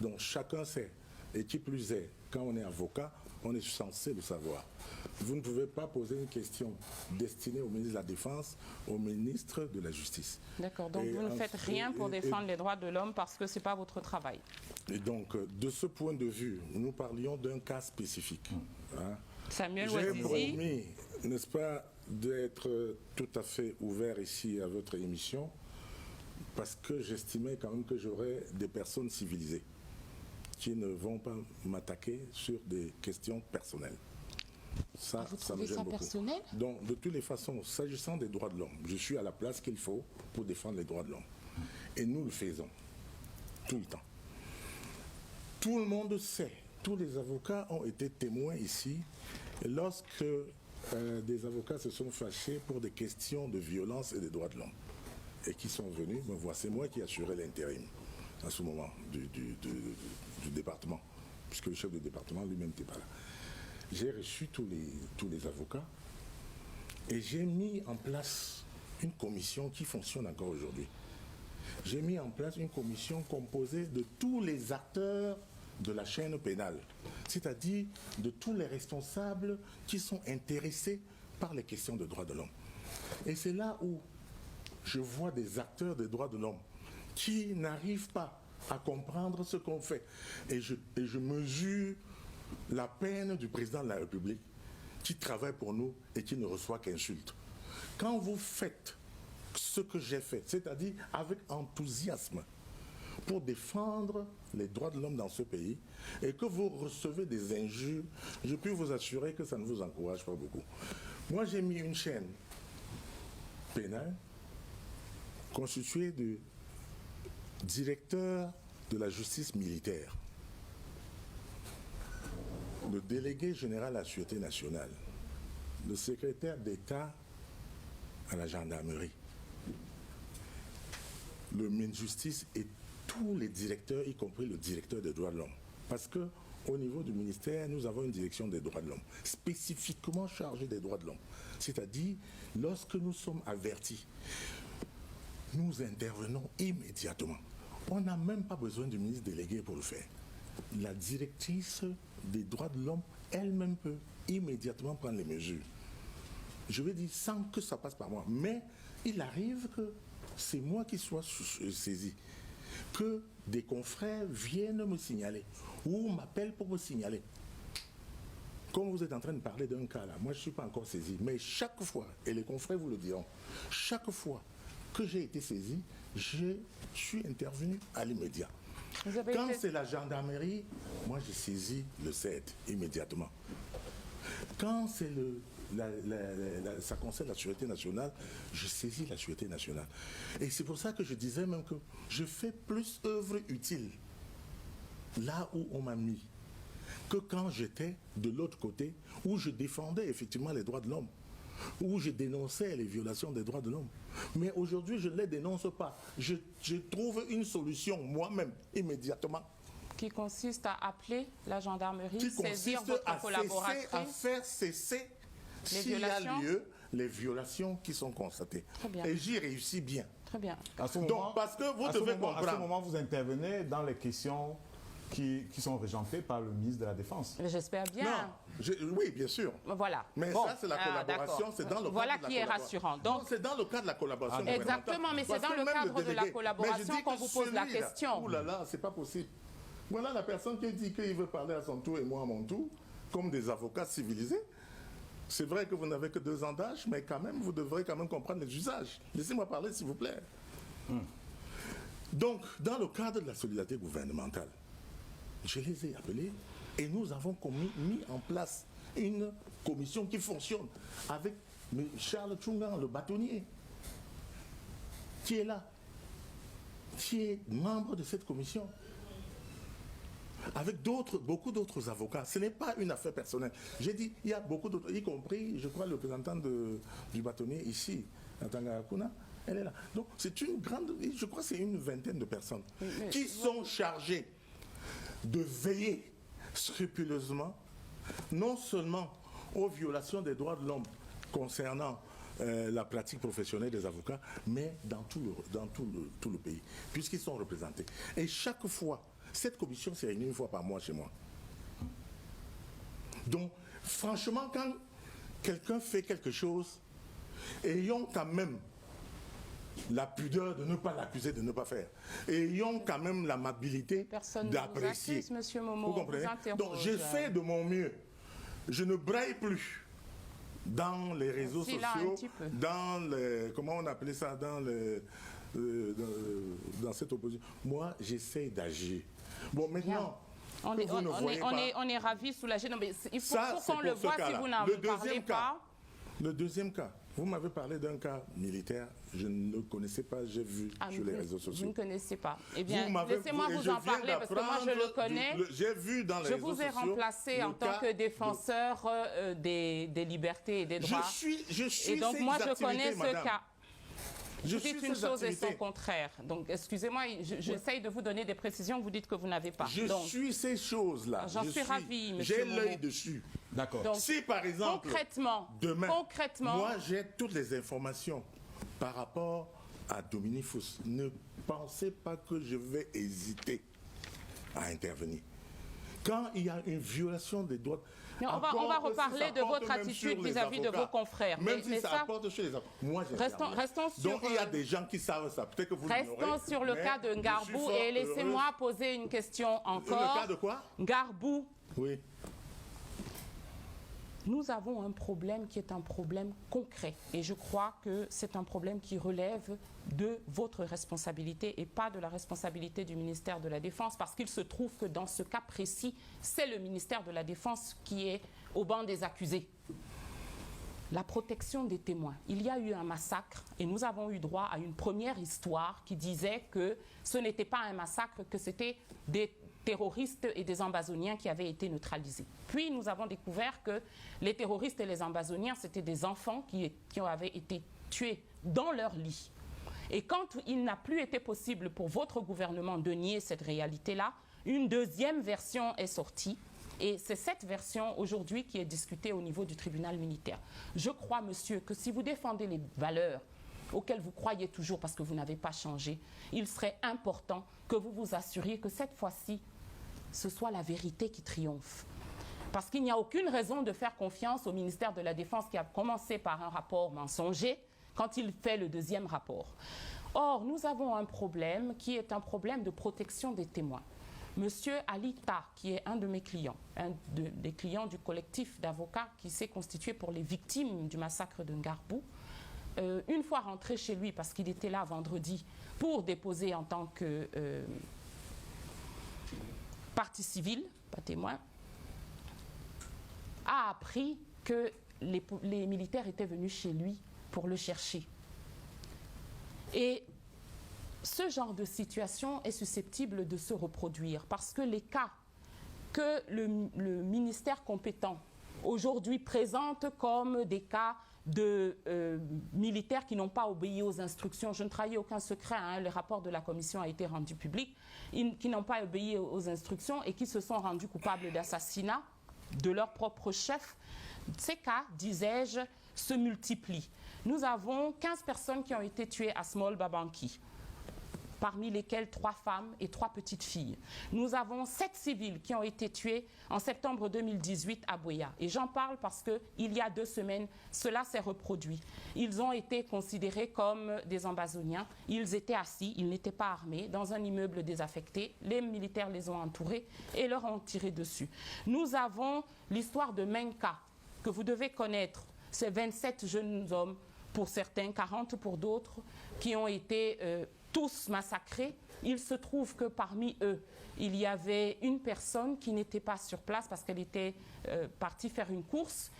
Speaker 3: Donc chacun sait, et qui plus est, quand on est avocat, on est censé le savoir. Vous ne pouvez pas poser une question destinée au ministre de la Défense, au ministre de la Justice.
Speaker 2: D'accord, donc vous ne faites rien pour défendre les droits de l'homme parce que ce n'est pas votre travail.
Speaker 3: Et donc, de ce point de vue, nous parlions d'un cas spécifique. Hein.
Speaker 2: Samuel
Speaker 3: J'ai
Speaker 2: Ouazizi.
Speaker 3: promis, n'est-ce pas, d'être tout à fait ouvert ici à votre émission, parce que j'estimais quand même que j'aurais des personnes civilisées qui ne vont pas m'attaquer sur des questions personnelles. Ça,
Speaker 2: vous
Speaker 3: ça me
Speaker 2: trouvez
Speaker 3: gêne
Speaker 2: ça
Speaker 3: beaucoup.
Speaker 2: personnel?
Speaker 3: Donc, de toutes les façons, s'agissant des droits de l'homme, je suis à la place qu'il faut pour défendre les droits de l'homme. Et nous le faisons, tout le temps. Tout le monde sait, tous les avocats ont été témoins ici, lorsque des avocats se sont fâchés pour des questions de violence et des droits de l'homme, et qui sont venus me voir. C'est moi qui assurais l'intérim à ce moment du département, puisque le chef du département lui-même n'était pas là. J'ai reçu tous les avocats et j'ai mis en place une commission qui fonctionne encore aujourd'hui. J'ai mis en place une commission composée de tous les acteurs de la chaîne pénale, c'est-à-dire de tous les responsables qui sont intéressés par les questions de droits de l'homme. Et c'est là où je vois des acteurs des droits de l'homme qui n'arrivent pas à comprendre ce qu'on fait. Et je mesure la peine du président de la République qui travaille pour nous et qui ne reçoit qu'insultes. Quand vous faites ce que j'ai fait, c'est-à-dire avec enthousiasme, pour défendre les droits de l'homme dans ce pays, et que vous recevez des injures, je peux vous assurer que ça ne vous encourage pas beaucoup. Moi, j'ai mis une chaîne pénale constituée de directeur de la justice militaire, le délégué général à la Sûreté nationale, le secrétaire d'État à la gendarmerie, le Minjustice et tous les directeurs, y compris le directeur des droits de l'homme. Parce qu'au niveau du ministère, nous avons une direction des droits de l'homme, spécifiquement chargée des droits de l'homme. C'est-à-dire, lorsque nous sommes avertis, nous intervenons immédiatement. On n'a même pas besoin du ministre délégué pour le faire. La directrice des droits de l'homme elle-même peut immédiatement prendre les mesures. Je vais dire sans que ça passe par moi. Mais il arrive que c'est moi qui sois saisi, que des confrères viennent me signaler ou m'appellent pour me signaler. Comme vous êtes en train de parler d'un cas là, moi je ne suis pas encore saisi, mais chaque fois, et les confrères vous le diront, chaque fois que j'ai été saisi, je suis intervenu à l'immédiat. Quand c'est la gendarmerie, moi j'ai saisi le CED immédiatement. Quand c'est ça concerne la Sûreté nationale, je saisis la Sûreté nationale. Et c'est pour ça que je disais même que je fais plus œuvre utile là où on m'a mis que quand j'étais de l'autre côté, où je défendais effectivement les droits de l'homme, où je dénonçais les violations des droits de l'homme. Mais aujourd'hui, je ne les dénonce pas. Je trouve une solution moi-même, immédiatement.
Speaker 2: Qui consiste à appeler la gendarmerie, saisir votre collaboratrice,
Speaker 3: à faire cesser, s'il y a lieu, les violations qui sont constatées. Et j'y réussis bien.
Speaker 2: Très bien.
Speaker 3: Donc, parce que vous devez comprendre.
Speaker 1: À ce moment, vous intervenez dans les questions qui sont régentées par le ministre de la Défense.
Speaker 2: J'espère bien.
Speaker 3: Oui, bien sûr.
Speaker 2: Voilà.
Speaker 3: Mais ça, c'est la collaboration. C'est dans le
Speaker 2: voilà qui est rassurant. Donc,
Speaker 3: c'est dans le cadre de la collaboration.
Speaker 2: Exactement, mais c'est dans le cadre de la collaboration qu'on vous pose la question.
Speaker 3: Ouh là là, c'est pas possible. Voilà la personne qui dit qu'il veut parler à son tour et moi à mon tour, comme des avocats civilisés. C'est vrai que vous n'avez que 2 ans d'âge, mais quand même, vous devrez quand même comprendre les usages. Laissez-moi parler, s'il vous plaît. Donc, dans le cadre de la solidarité gouvernementale, je les ai appelés et nous avons mis en place une commission qui fonctionne avec Charles Tchungan, le bâtonnier, qui est là, qui est membre de cette commission. avec beaucoup d'autres avocats. Ce n'est pas une affaire personnelle. J'ai dit, il y a beaucoup d'autres, y compris, je crois, le représentant du bâtonnier ici, Natanga Akuna, elle est là. Donc, c'est une grande, je crois que c'est une vingtaine de personnes qui sont chargées de veiller scrupuleusement, non seulement aux violations des droits de l'homme concernant la pratique professionnelle des avocats, mais dans tout le pays, puisqu'ils sont représentés. Et chaque fois, cette commission s'est réunie une fois par mois chez moi. Donc, franchement, quand quelqu'un fait quelque chose, ayons quand même la pudeur de ne pas l'accuser de ne pas faire. Ayons quand même l'amabilité d'apprécier.
Speaker 2: Monsieur Momo,
Speaker 3: vous comprenez? Donc, j'ai fait de mon mieux. Je ne braille plus dans les réseaux sociaux, dans les, comment on appelait ça, dans cette opposition. Moi, j'essaie d'agir. Bon, maintenant,
Speaker 2: on est ravis, soulagés. Non, mais il faut qu'on le voit si vous n'en parlez pas.
Speaker 3: Le deuxième cas, vous m'avez parlé d'un cas militaire, je ne le connaissais pas, j'ai vu sur les réseaux sociaux.
Speaker 2: Vous ne connaissez pas. Eh bien, laissez-moi vous en parler parce que moi je le connais.
Speaker 3: J'ai vu dans les réseaux sociaux.
Speaker 2: Je vous ai remplacé en tant que défenseur des libertés et des droits.
Speaker 3: Je suis
Speaker 2: et donc moi je connais ce
Speaker 3: madame.
Speaker 2: cas. Vous dites une chose et son contraire. Donc, excusez-moi, j'essaye de vous donner des précisions, vous dites que vous n'avez pas.
Speaker 3: Je suis ces choses-là.
Speaker 2: J'en suis ravie, monsieur Momo.
Speaker 3: J'ai l'œil dessus.
Speaker 1: D'accord.
Speaker 3: Si, par exemple, demain, moi, j'ai toutes les informations par rapport à Dominique Fous, ne pensez pas que je vais hésiter à intervenir. Quand il y a une violation des droits...
Speaker 2: Non, on va reparler de votre attitude vis-à-vis de vos confrères.
Speaker 3: Même si ça apporte chez les avocats. Moi,
Speaker 2: restons sur...
Speaker 3: Donc, il y a des gens qui savent ça. Peut-être que vous
Speaker 2: restons sur le cas de Ngarbou et laissez-moi poser une question encore.
Speaker 3: Le cas de quoi?
Speaker 2: Ngarbou.
Speaker 3: Oui.
Speaker 2: Nous avons un problème qui est un problème concret. Et je crois que c'est un problème qui relève de votre responsabilité et pas de la responsabilité du ministère de la Défense, parce qu'il se trouve que dans ce cas précis, c'est le ministère de la Défense qui est au banc des accusés. La protection des témoins. Il y a eu un massacre et nous avons eu droit à une première histoire qui disait que ce n'était pas un massacre, que c'était des terroristes et des ambazoniens qui avaient été neutralisés. Puis nous avons découvert que les terroristes et les ambazoniens, c'était des enfants qui avaient été tués dans leur lit. Et quand il n'a plus été possible pour votre gouvernement de nier cette réalité-là, une deuxième version est sortie. Et c'est cette version aujourd'hui qui est discutée au niveau du tribunal militaire. Je crois, monsieur, que si vous défendez les valeurs auxquelles vous croyez toujours parce que vous n'avez pas changé, il serait important que vous vous assuriez que cette fois-ci, ce soit la vérité qui triomphe. Parce qu'il n'y a aucune raison de faire confiance au ministère de la Défense qui a commencé par un rapport mensonger quand il fait le deuxième rapport. Or, nous avons un problème qui est un problème de protection des témoins. Monsieur Alita, qui est un de mes clients, des clients du collectif d'avocats qui s'est constitué pour les victimes du massacre de Ngarbou, une fois rentré chez lui, parce qu'il était là vendredi pour déposer en tant que partie civile, pas témoin, a appris que les militaires étaient venus chez lui pour le chercher. Et ce genre de situation est susceptible de se reproduire parce que les cas que le ministère compétent aujourd'hui présente comme des cas de militaires qui n'ont pas obéi aux instructions. Je ne trahis aucun secret, hein, le rapport de la commission a été rendu public, qui n'ont pas obéi aux instructions et qui se sont rendus coupables d'assassinat de leur propre chef. Ces cas, disais-je, se multiplient. Nous avons 15 personnes qui ont été tuées à Small Babanki, parmi lesquelles 3 femmes et 3 petites filles. Nous avons 7 civils qui ont été tués en septembre 2018 à Buea. Et j'en parle parce qu'il y a 2 semaines, cela s'est reproduit. Ils ont été considérés comme des ambazoniens. Ils étaient assis, ils n'étaient pas armés, dans un immeuble désaffecté. Les militaires les ont entourés et leur ont tiré dessus. Nous avons l'histoire de Menka, que vous devez connaître. Ces 27 jeunes hommes, pour certains, 40 pour d'autres, qui ont été tous massacrés. Il se trouve que parmi eux, il y avait une personne qui n'était pas sur place parce qu'elle était partie faire une course.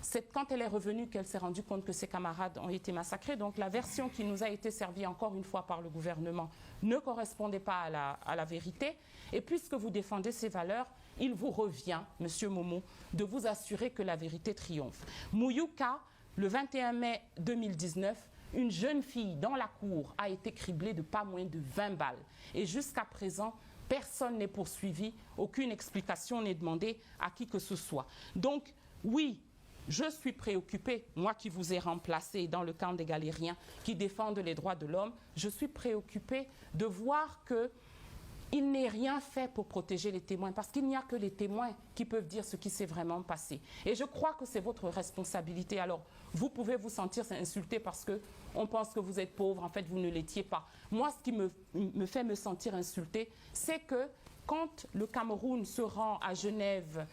Speaker 2: c'est quand elle est revenue qu'elle s'est rendue compte que ses camarades ont été massacrés. Donc la version qui nous a été servie encore une fois par le gouvernement ne correspondait pas à la vérité. Et puisque vous défendez ces valeurs, il vous revient, Monsieur Momo, de vous assurer que la vérité triomphe. Mouyouka, le 21 mai 2019, une jeune fille dans la cour a été criblée de pas moins de 20 balles. Et jusqu'à présent, personne n'est poursuivi, aucune explication n'est demandée à qui que ce soit. Donc, oui, je suis préoccupée, moi qui vous ai remplacé dans le camp des galériens qui défendent les droits de l'homme, je suis préoccupée de voir qu'il n'est rien fait pour protéger les témoins, parce qu'il n'y a que les témoins qui peuvent dire ce qui s'est vraiment passé. Et je crois que c'est votre responsabilité. Alors, vous pouvez vous sentir insulté parce qu'on pense que vous êtes pauvre, en fait, vous ne l'étiez pas. Moi, ce qui me fait me sentir insultée, c'est que quand le Cameroun se rend à Genève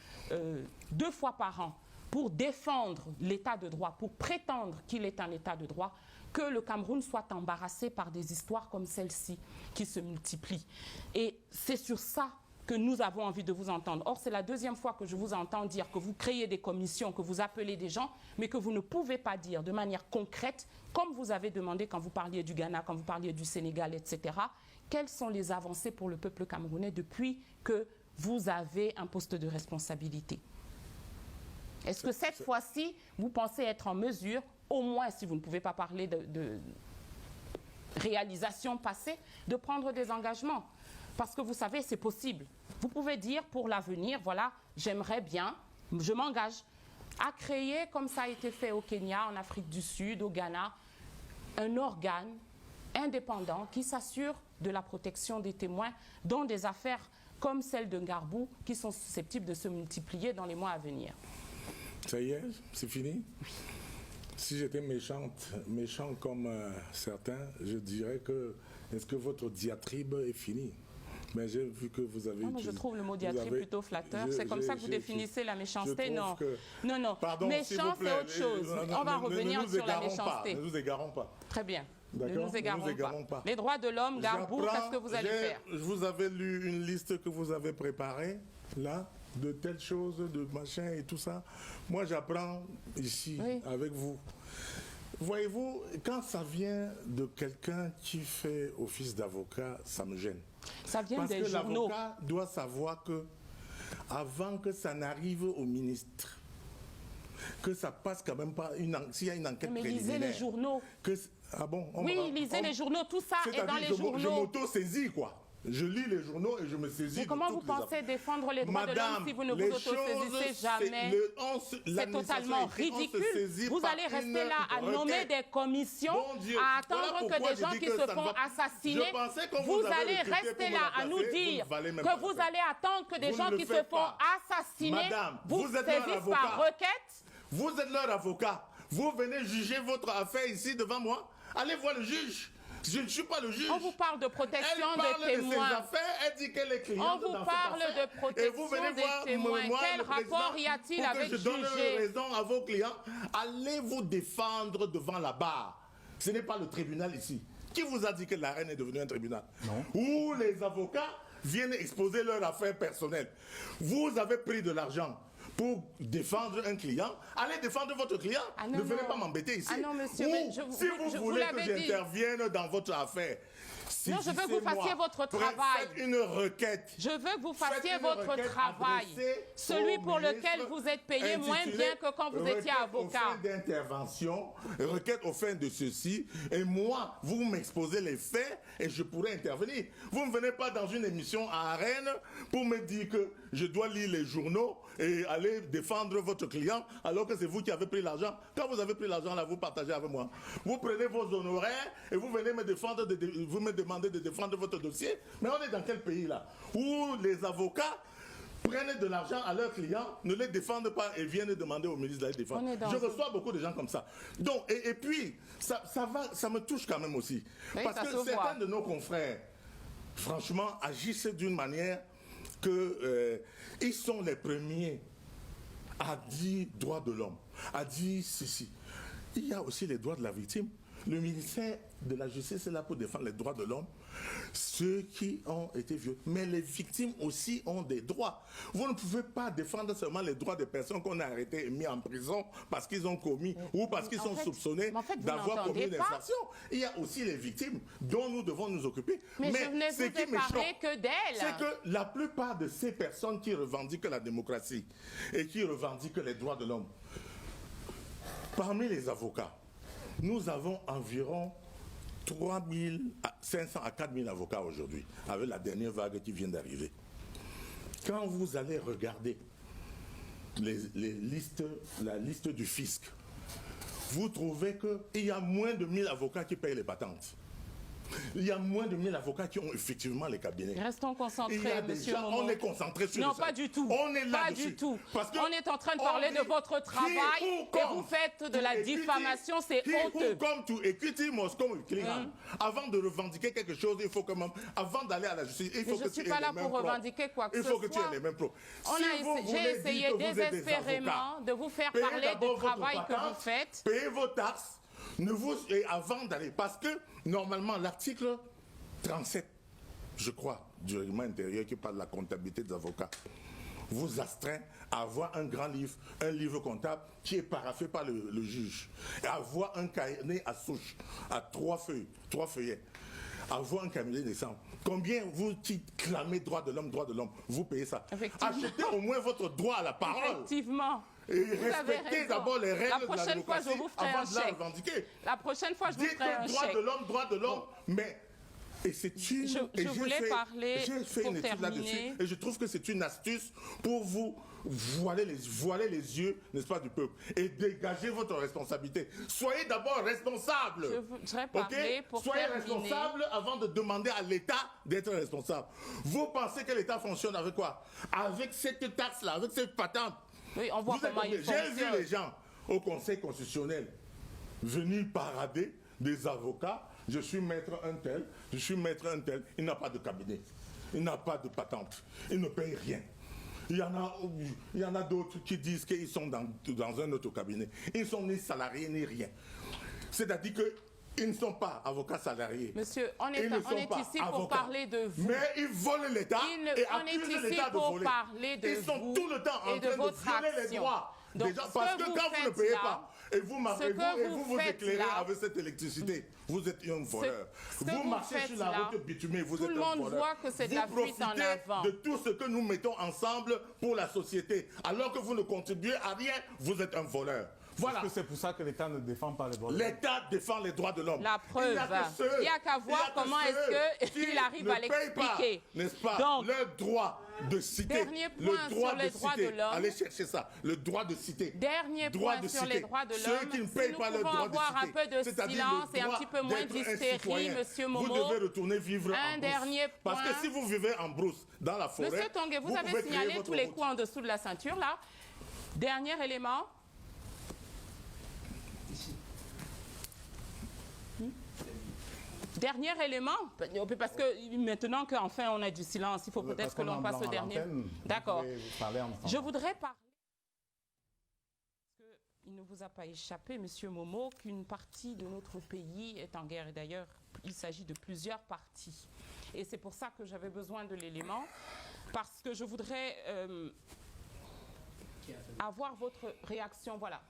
Speaker 2: 2 fois par an pour défendre l'état de droit, pour prétendre qu'il est un état de droit, que le Cameroun soit embarrassé par des histoires comme celle-ci qui se multiplient. Et c'est sur ça que nous avons envie de vous entendre. Or, c'est la 2e fois que je vous entends dire que vous créez des commissions, que vous appelez des gens, mais que vous ne pouvez pas dire de manière concrète, comme vous avez demandé quand vous parliez du Ghana, quand vous parliez du Sénégal, etc., quelles sont les avancées pour le peuple camerounais depuis que vous avez un poste de responsabilité. Est-ce que cette fois-ci, vous pensez être en mesure, au moins si vous ne pouvez pas parler de réalisation passée, de prendre des engagements? Parce que vous savez, c'est possible. Vous pouvez dire pour l'avenir, voilà, j'aimerais bien, je m'engage à créer, comme ça a été fait au Kenya, en Afrique du Sud, au Ghana, un organe indépendant qui s'assure de la protection des témoins dans des affaires comme celle de Ngarbou qui sont susceptibles de se multiplier dans les mois à venir.
Speaker 3: Ça y est, c'est fini? Si j'étais méchant comme certains, je dirais que est-ce que votre diatribe est finie? Mais j'ai vu que vous avez...
Speaker 2: je trouve le mot diatribe plutôt flatteur. C'est comme ça que vous définissez la méchanceté? Non. Non.
Speaker 3: Pardon,
Speaker 2: méchant, c'est autre chose. On va revenir sur la méchanceté.
Speaker 3: Ne nous égarons pas.
Speaker 2: Très bien. Ne nous égarons pas. Les droits de l'homme, Ngarbou, qu'est-ce que vous allez faire?
Speaker 3: Vous avez lu une liste que vous avez préparée, là, de telles choses, de machin et tout ça. Moi, j'apprends ici, avec vous. Voyez-vous, quand ça vient de quelqu'un qui fait office d'avocat, ça me gêne.
Speaker 2: Ça vient
Speaker 3: parce
Speaker 2: des
Speaker 3: que
Speaker 2: journaux.
Speaker 3: L'avocat doit savoir que, avant que ça n'arrive au ministre, que ça passe quand même pas, s'il y a une enquête préliminaire.
Speaker 2: Mais lisez les journaux.
Speaker 3: Ah bon?
Speaker 2: Lisez les journaux, tout ça est dans les journaux.
Speaker 3: Je m'auto-saisis, quoi. Je lis les journaux et je me saisis.
Speaker 2: Mais comment vous pensez défendre les droits de l'homme si vous ne vous auto-saisissez jamais? C'est totalement ridicule. Vous allez rester là à nommer des commissions, à attendre que des gens qui se font assassiner. Vous allez rester là à nous dire que vous allez attendre que des gens qui se font assassiner vous saisissent par requête.
Speaker 3: Vous êtes leur avocat. Vous venez juger votre affaire ici devant moi. Allez voir le juge. Je ne suis pas le juge.
Speaker 2: On vous parle de protection des témoins.
Speaker 3: Elle parle de ses affaires, elle dit qu'elle est cliente.
Speaker 2: On vous parle de protection des témoins. Quel rapport y a-t-il avec juger?
Speaker 3: Je donne raison à vos clients. Allez vous défendre devant la barre. Ce n'est pas le tribunal ici. Qui vous a dit que la reine est devenue un tribunal?
Speaker 1: Non.
Speaker 3: Où les avocats viennent exposer leurs affaires personnelles. Vous avez pris de l'argent pour défendre un client, allez défendre votre client. Ne venez pas m'embêter ici.
Speaker 2: Ah non, monsieur,
Speaker 3: si vous voulez que j'intervienne dans votre affaire,
Speaker 2: non, je veux que vous fassiez votre travail.
Speaker 3: Faites une requête.
Speaker 2: Je veux que vous fassiez votre travail. Celui pour lequel vous êtes payé moins bien que quand vous étiez avocat.
Speaker 3: Requête au fin de ceci. Et moi, vous m'exposez les faits et je pourrais intervenir. Vous ne venez pas dans une émission à Rennes pour me dire que je dois lire les journaux et aller défendre votre client alors que c'est vous qui avez pris l'argent. Quand vous avez pris l'argent, là, vous partagez avec moi. Vous prenez vos honoraires et vous venez me défendre, vous me demandez de défendre votre dossier. Mais on est dans quel pays là? Où les avocats prennent de l'argent à leurs clients, ne les défendent pas et viennent demander au ministre de les défendre. Je reçois beaucoup de gens comme ça. Donc, et puis, ça me touche quand même aussi.
Speaker 2: Oui,
Speaker 3: parce que certains de nos confrères, franchement, agissent d'une manière que ils sont les premiers à dire droits de l'homme, à dire ceci. Il y a aussi les droits de la victime. Le ministère de la Justice est là pour défendre les droits de l'homme, ceux qui ont été violés. Mais les victimes aussi ont des droits. Vous ne pouvez pas défendre seulement les droits des personnes qu'on a arrêtées et mis en prison parce qu'ils ont commis ou parce qu'ils sont soupçonnés d'avoir commis une infraction. Il y a aussi les victimes dont nous devons nous occuper.
Speaker 2: Mais je ne vous ai parlé que d'elles.
Speaker 3: C'est que la plupart de ces personnes qui revendiquent la démocratie et qui revendiquent les droits de l'homme, parmi les avocats, nous avons environ 3500 à 4000 avocats aujourd'hui, avec la dernière vague qui vient d'arriver. Quand vous allez regarder la liste du fisc, vous trouvez qu'il y a moins de 1000 avocats qui payent les patentes. Il y a moins de 1000 avocats qui ont effectivement les cabinets.
Speaker 2: Restons concentrés, monsieur Momo.
Speaker 3: On est concentré sur
Speaker 2: non, pas du tout.
Speaker 3: On est là dessus.
Speaker 2: Pas du tout.
Speaker 3: Parce que
Speaker 2: on est en train de parler de votre travail et vous faites de la diffamation, c'est honteux.
Speaker 3: Avant de revendiquer quelque chose, il faut quand même, avant d'aller à la justice, il faut que tu aies les mêmes pros. Je ne suis pas là pour
Speaker 2: revendiquer quoi que ce soit.
Speaker 3: Il faut que tu aies les mêmes pros.
Speaker 2: J'ai essayé désespérément de vous faire parler du travail que vous faites.
Speaker 3: Payez vos taxes. Et avant d'aller, parce que normalement l'article 37, je crois, du règlement intérieur qui parle de la comptabilité des avocats, vous astreint à avoir un grand livre, un livre comptable qui est paraphé par le juge, et avoir un cahier à souche, à 3 feuillets, avoir un cabinet décent. Combien vous qui clamez droit de l'homme, vous payez ça. Achetez au moins votre droit à la parole.
Speaker 2: Effectivement.
Speaker 3: Et respectez d'abord les règles de la démocratie avant de la revendiquer.
Speaker 2: La prochaine fois, je vous ferai un chèque.
Speaker 3: Droit de l'homme, mais... Et c'est une...
Speaker 2: Je voulais parler,
Speaker 3: j'ai fait une étude là-dessus, et je trouve que c'est une astuce pour vous voiler les yeux, n'est-ce pas, du peuple, et dégager votre responsabilité. Soyez d'abord responsable.
Speaker 2: Je voudrais parler pour
Speaker 3: Soyez
Speaker 2: terminer.
Speaker 3: responsable avant de demander à l'État d'être responsable. Vous pensez que l'État fonctionne avec quoi? Avec cette taxe-là, avec cette patente.
Speaker 2: Oui, on voit comment il fonctionne.
Speaker 3: J'ai vu les gens au Conseil constitutionnel venir parader des avocats. Je suis maître un tel, je suis maître un tel. Il n'a pas de cabinet, il n'a pas de patente, il ne paye rien. Il y en a d'autres qui disent qu'ils sont dans un autre cabinet. Ils ne sont ni salariés ni rien. C'est-à-dire qu'ils ne sont pas avocats salariés.
Speaker 2: Monsieur, on est ici pour parler de vous.
Speaker 3: Mais ils volent l'État et accusent l'État de voler. Ils sont tout le temps en train de violer les droits.
Speaker 2: Donc,
Speaker 3: déjà, parce que quand vous ne payez pas, et vous éclairez avec cette électricité, vous êtes un voleur. Vous marchez sur la route bitumée, vous êtes un voleur.
Speaker 2: Tout le monde voit que c'est de la fuite en avant.
Speaker 3: De tout ce que nous mettons ensemble pour la société. Alors que vous ne contribuez à rien, vous êtes un voleur.
Speaker 1: Voilà. Est-ce que c'est pour ça que l'État ne défend pas les droits de l'homme?
Speaker 3: L'État défend les droits de l'homme.
Speaker 2: La preuve. Il n'y a qu'à voir comment est-ce qu'il arrive à l'expliquer.
Speaker 3: N'est-ce pas? Donc, le droit de citer.
Speaker 2: Dernier point sur les droits de l'homme.
Speaker 3: Allez chercher ça. Le droit de citer.
Speaker 2: Dernier point sur les droits de l'homme.
Speaker 3: Ceux qui ne payent pas le droit de citer.
Speaker 2: avoir un peu de silence et un petit peu moins d'hystérie, monsieur Momo.
Speaker 3: Vous devez retourner vivre en brousse.
Speaker 2: Dernier point.
Speaker 3: Parce que si vous vivez en brousse, dans la forêt,
Speaker 2: monsieur Tongue, vous avez signalé tous les coups en dessous de la ceinture, là. Dernier élément. Dernier élément, parce que maintenant qu'enfin on a du silence, il faut peut-être que l'on passe au dernier. D'accord. Je voudrais parler, parce qu'il ne vous a pas échappé, monsieur Momo, qu'une partie de notre pays est en guerre. Et d'ailleurs, il s'agit de plusieurs parties. Et c'est pour ça que j'avais besoin de l'élément, parce que je voudrais avoir votre réaction. Voilà.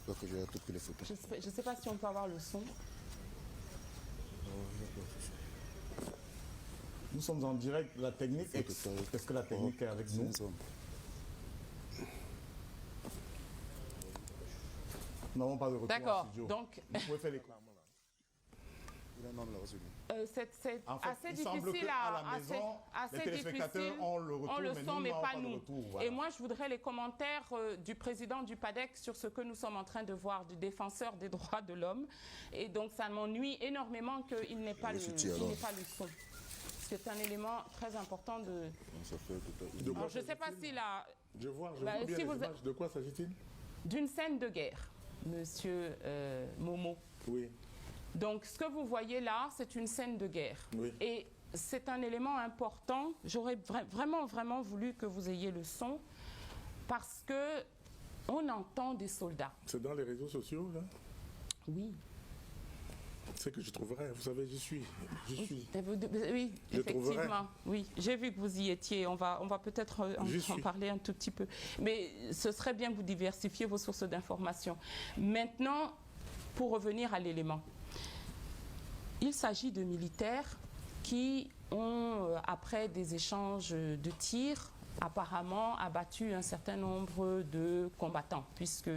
Speaker 2: Je ne sais pas si on peut avoir le son.
Speaker 1: Nous sommes en direct de la technique. Est-ce que la technique est avec nous? Nous n'avons pas de retour.
Speaker 2: D'accord. Donc,
Speaker 1: vous pouvez faire les
Speaker 2: c'est assez difficile
Speaker 1: les téléspectateurs ont le retour,
Speaker 2: mais pas nous.
Speaker 1: Retour, voilà.
Speaker 2: Et moi, je voudrais les commentaires du président du PADEC sur ce que nous sommes en train de voir, du défenseur des droits de l'homme. Et donc, ça m'ennuie énormément qu'il n'ait pas, le son. C'est un élément très important de... Alors, je ne sais pas si la...
Speaker 3: Je vois bien les images. De quoi s'agit-il?
Speaker 2: D'une scène de guerre, monsieur Momo.
Speaker 3: Oui.
Speaker 2: Donc, ce que vous voyez là, c'est une scène de guerre.
Speaker 3: Oui.
Speaker 2: Et c'est un élément important. J'aurais vraiment voulu que vous ayez le son, parce que on entend des soldats.
Speaker 3: C'est dans les réseaux sociaux, là?
Speaker 2: Oui.
Speaker 3: C'est que je trouverai, vous savez, je suis.
Speaker 2: Oui, effectivement. Oui, j'ai vu que vous y étiez. On va peut-être en parler un tout petit peu. Mais ce serait bien que vous diversifiez vos sources d'information. Maintenant, pour revenir à l'élément, il s'agit de militaires qui ont, après des échanges de tirs, apparemment abattu un certain nombre de combattants, puisque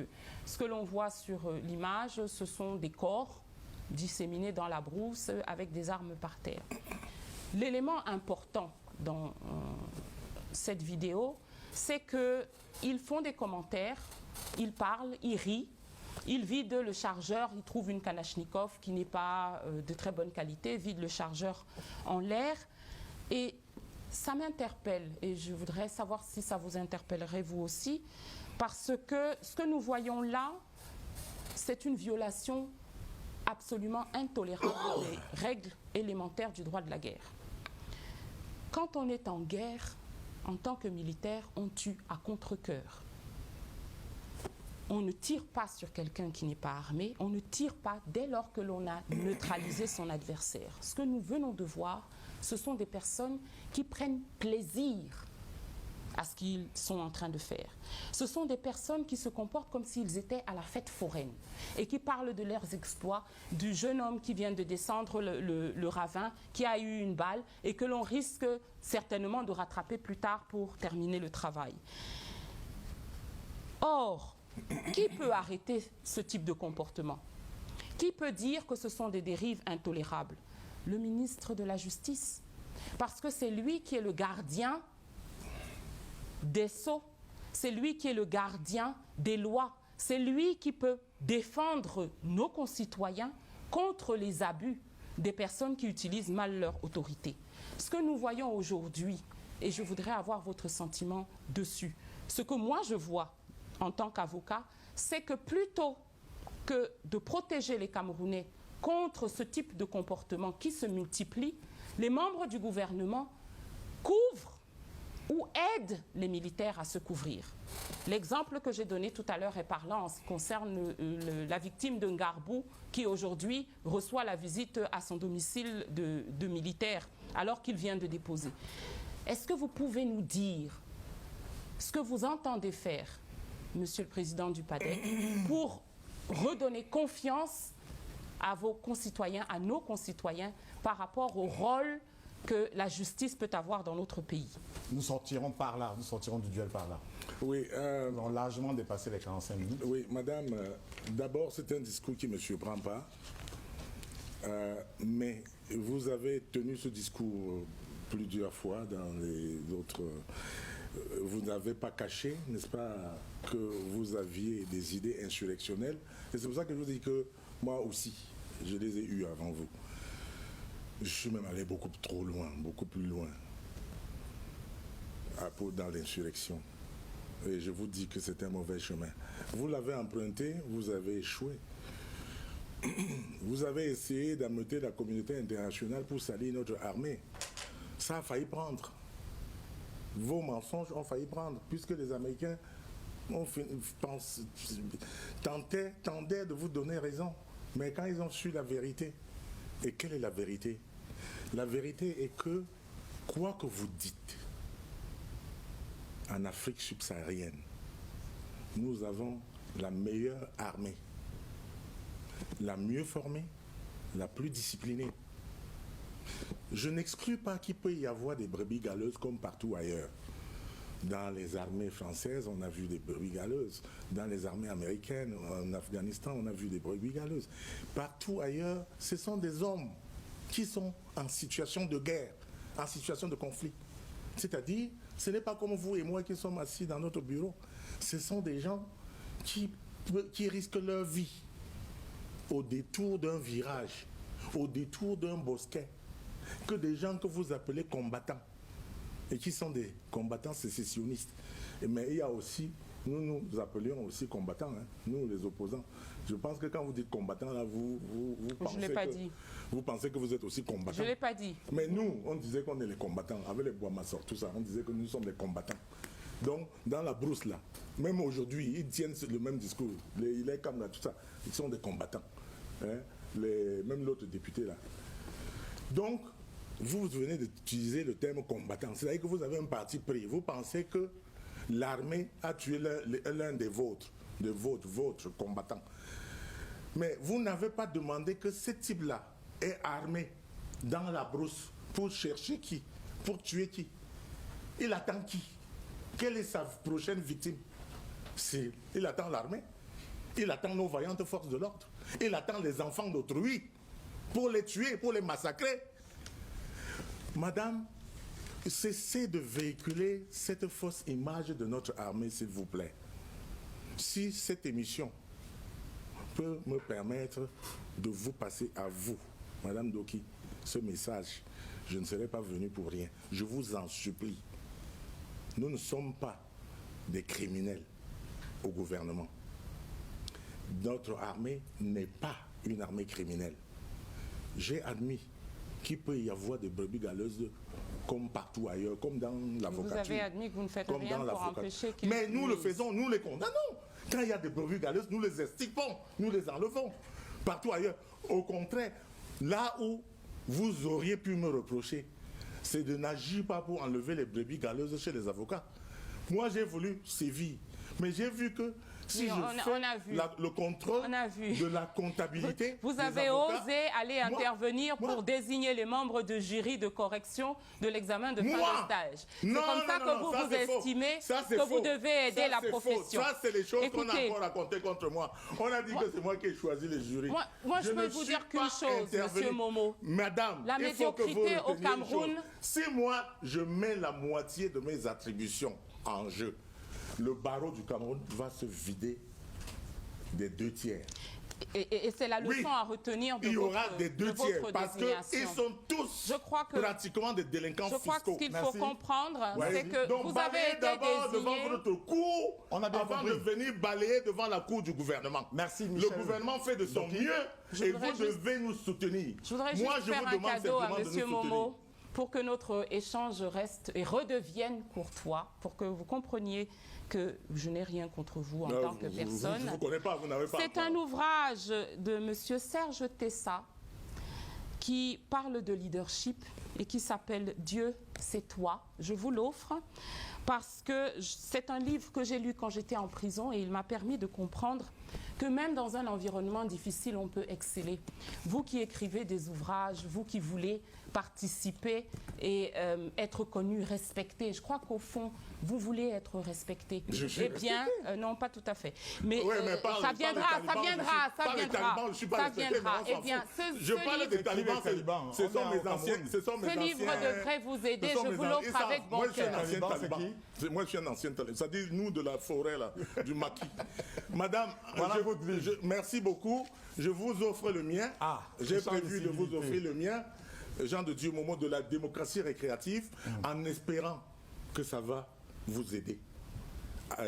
Speaker 2: ce que l'on voit sur l'image, ce sont des corps disséminés dans la brousse avec des armes par terre. L'élément important dans cette vidéo, c'est qu'ils font des commentaires, ils parlent, ils rient, ils vident le chargeur, ils trouvent une Kalachnikov qui n'est pas de très bonne qualité, vident le chargeur en l'air. Et ça m'interpelle, et je voudrais savoir si ça vous interpellerait vous aussi, parce que ce que nous voyons là, c'est une violation absolument intolérable des règles élémentaires du droit de la guerre. Quand on est en guerre, en tant que militaire, on tue à contre-cœur. On ne tire pas sur quelqu'un qui n'est pas armé, on ne tire pas dès lors que l'on a neutralisé son adversaire. Ce que nous venons de voir, ce sont des personnes qui prennent plaisir à ce qu'ils sont en train de faire. Ce sont des personnes qui se comportent comme s'ils étaient à la fête foraine et qui parlent de leurs exploits, du jeune homme qui vient de descendre le ravin, qui a eu une balle et que l'on risque certainement de rattraper plus tard pour terminer le travail. Or, qui peut arrêter ce type de comportement? Qui peut dire que ce sont des dérives intolérables? Le ministre de la Justice, parce que c'est lui qui est le gardien des sceaux, c'est lui qui est le gardien des lois, c'est lui qui peut défendre nos concitoyens contre les abus des personnes qui utilisent mal leur autorité. Ce que nous voyons aujourd'hui, et je voudrais avoir votre sentiment dessus, ce que moi je vois en tant qu'avocat, c'est que plutôt que de protéger les Camerounais contre ce type de comportement qui se multiplie, les membres du gouvernement couvrent ou aident les militaires à se couvrir. L'exemple que j'ai donné tout à l'heure est parlant en ce qui concerne la victime de Ngarbou qui aujourd'hui reçoit la visite à son domicile de militaire alors qu'il vient de déposer. Est-ce que vous pouvez nous dire ce que vous entendez faire, Monsieur le Président du PADEC, pour redonner confiance à vos concitoyens, à nos concitoyens, par rapport au rôle que la justice peut avoir dans notre pays?
Speaker 1: Nous sortirons par là, nous sortirons du duel par là.
Speaker 3: Oui.
Speaker 1: Nous avons largement dépassé les 45 minutes.
Speaker 3: Oui, madame, d'abord, c'est un discours qui ne me surprend pas. Mais vous avez tenu ce discours plusieurs fois dans les autres... Vous n'avez pas caché, n'est-ce pas, que vous aviez des idées insurrectionnelles. Et c'est pour ça que je vous dis que moi aussi, je les ai eues avant vous. Je suis même allé beaucoup trop loin, beaucoup plus loin dans l'insurrection. Et je vous dis que c'est un mauvais chemin. Vous l'avez emprunté, vous avez échoué. Vous avez essayé d'ameuter la communauté internationale pour salir notre armée. Ça a failli prendre. Vos mensonges ont failli prendre, puisque les Américains tendaient de vous donner raison. Mais quand ils ont su la vérité, et quelle est la vérité? La vérité est que, quoi que vous dites, en Afrique subsaharienne, nous avons la meilleure armée, la mieux formée, la plus disciplinée. Je n'exclus pas qu'il peut y avoir des brebis galeuses comme partout ailleurs. Dans les armées françaises, on a vu des brebis galeuses. Dans les armées américaines, en Afghanistan, on a vu des brebis galeuses. Partout ailleurs, ce sont des hommes qui sont en situation de guerre, en situation de conflit. C'est-à-dire, ce n'est pas comme vous et moi qui sommes assis dans notre bureau. Ce sont des gens qui risquent leur vie au détour d'un virage, au détour d'un bosquet, que des gens que vous appelez combattants, et qui sont des combattants sécessionnistes. Mais il y a aussi, nous appelions aussi combattants, hein, nous les opposants. Je pense que quand vous dites combattants, là, vous pensez que vous êtes aussi combattants.
Speaker 2: Je ne l'ai pas dit.
Speaker 3: Mais nous, on disait qu'on est les combattants, avec les bois massors, tout ça, on disait que nous sommes les combattants. Donc, dans la brousse, là, même aujourd'hui, ils tiennent le même discours. Les ILECAM, là, tout ça, ils sont des combattants. hein, même l'autre député là. Donc, vous venez d'utiliser le terme combattant. C'est-à-dire que vous avez un parti pris. Vous pensez que l'armée a tué l'un des vôtres, votre combattant. Mais vous n'avez pas demandé que ce type-là est armé dans la brousse pour chercher qui? Pour tuer qui? Il attend qui? Quelle est sa prochaine victime? Il attend l'armée. Il attend nos vaillantes forces de l'ordre. Il attend les enfants d'autrui pour les tuer, pour les massacrer. Madame, cessez de véhiculer cette fausse image de notre armée, s'il vous plaît. Si cette émission peut me permettre de vous passer à vous, Madame Doki, ce message, je ne serai pas venu pour rien. Je vous en supplie. Nous ne sommes pas des criminels au gouvernement. Notre armée n'est pas une armée criminelle. J'ai admis qu'il peut y avoir des brebis galeuses comme partout ailleurs, comme dans l'avocature.
Speaker 2: Vous avez admis que vous ne faites rien pour empêcher qu'ils...
Speaker 3: Mais nous le faisons, nous les condamnons. Quand il y a des brebis galeuses, nous les extirpons, nous les enlevons. Partout ailleurs. Au contraire, là où vous auriez pu me reprocher, c'est de n'agir pas pour enlever les brebis galeuses chez les avocats. Moi, j'ai voulu sévir. Mais j'ai vu que si le contrôle de la comptabilité...
Speaker 2: Vous avez osé aller intervenir pour désigner les membres du jury de correction de l'examen de fin de stage. C'est comme ça que vous estimez que vous devez aider la profession.
Speaker 3: Ça, c'est les choses qu'on a encore racontées contre moi. On a dit que c'est moi qui ai choisi les jurys.
Speaker 2: Moi, je peux vous dire qu'une chose, Monsieur Momo.
Speaker 3: Madame,
Speaker 2: la médiocrité au Cameroun...
Speaker 3: Si moi, je mets la moitié de mes attributions en jeu, le barreau du Cameroun va se vider des 2 tiers.
Speaker 2: Et c'est la leçon à retenir de votre désignation. Il y aura des
Speaker 3: 2 tiers parce qu'ils sont tous pratiquement des délinquants fiscaux.
Speaker 2: Je crois que ce qu'il faut comprendre, c'est que
Speaker 3: donc,
Speaker 2: vous avez été
Speaker 3: d'abord
Speaker 2: désigné...
Speaker 3: devant votre cour avant de venir balayer devant la cour du gouvernement.
Speaker 1: Merci, Michel.
Speaker 3: Le gouvernement fait de son mieux et vous devez nous soutenir.
Speaker 2: Je voudrais juste faire un cadeau à M. Momo pour que notre échange reste et redevienne courtois, pour que vous compreniez que je n'ai rien contre vous en tant que personne.
Speaker 3: Je ne vous connais pas, vous n'avez pas.
Speaker 2: C'est un ouvrage de M. Serge Tessa qui parle de leadership et qui s'appelle « Dieu, c'est toi ». Je vous l'offre parce que c'est un livre que j'ai lu quand j'étais en prison et il m'a permis de comprendre que même dans un environnement difficile, on peut exceller. Vous qui écrivez des ouvrages, vous qui voulez participer et être connu, respecté. Je crois qu'au fond, vous voulez être respecté. Eh bien, non, pas tout à fait. Mais, ça viendra. Eh bien,
Speaker 3: ce sont mes anciens.
Speaker 2: Ce livre devrait vous aider. Je vous l'offre avec bon cœur.
Speaker 3: Moi, je suis un ancien talibant. C'est-à-dire, nous, de la forêt, là, du maquis. Madame, merci beaucoup. Je vous offre le mien. J'ai prévu de vous offrir le mien. Jean de Dieu Momo de la démocratie récréative, en espérant que ça va vous aider.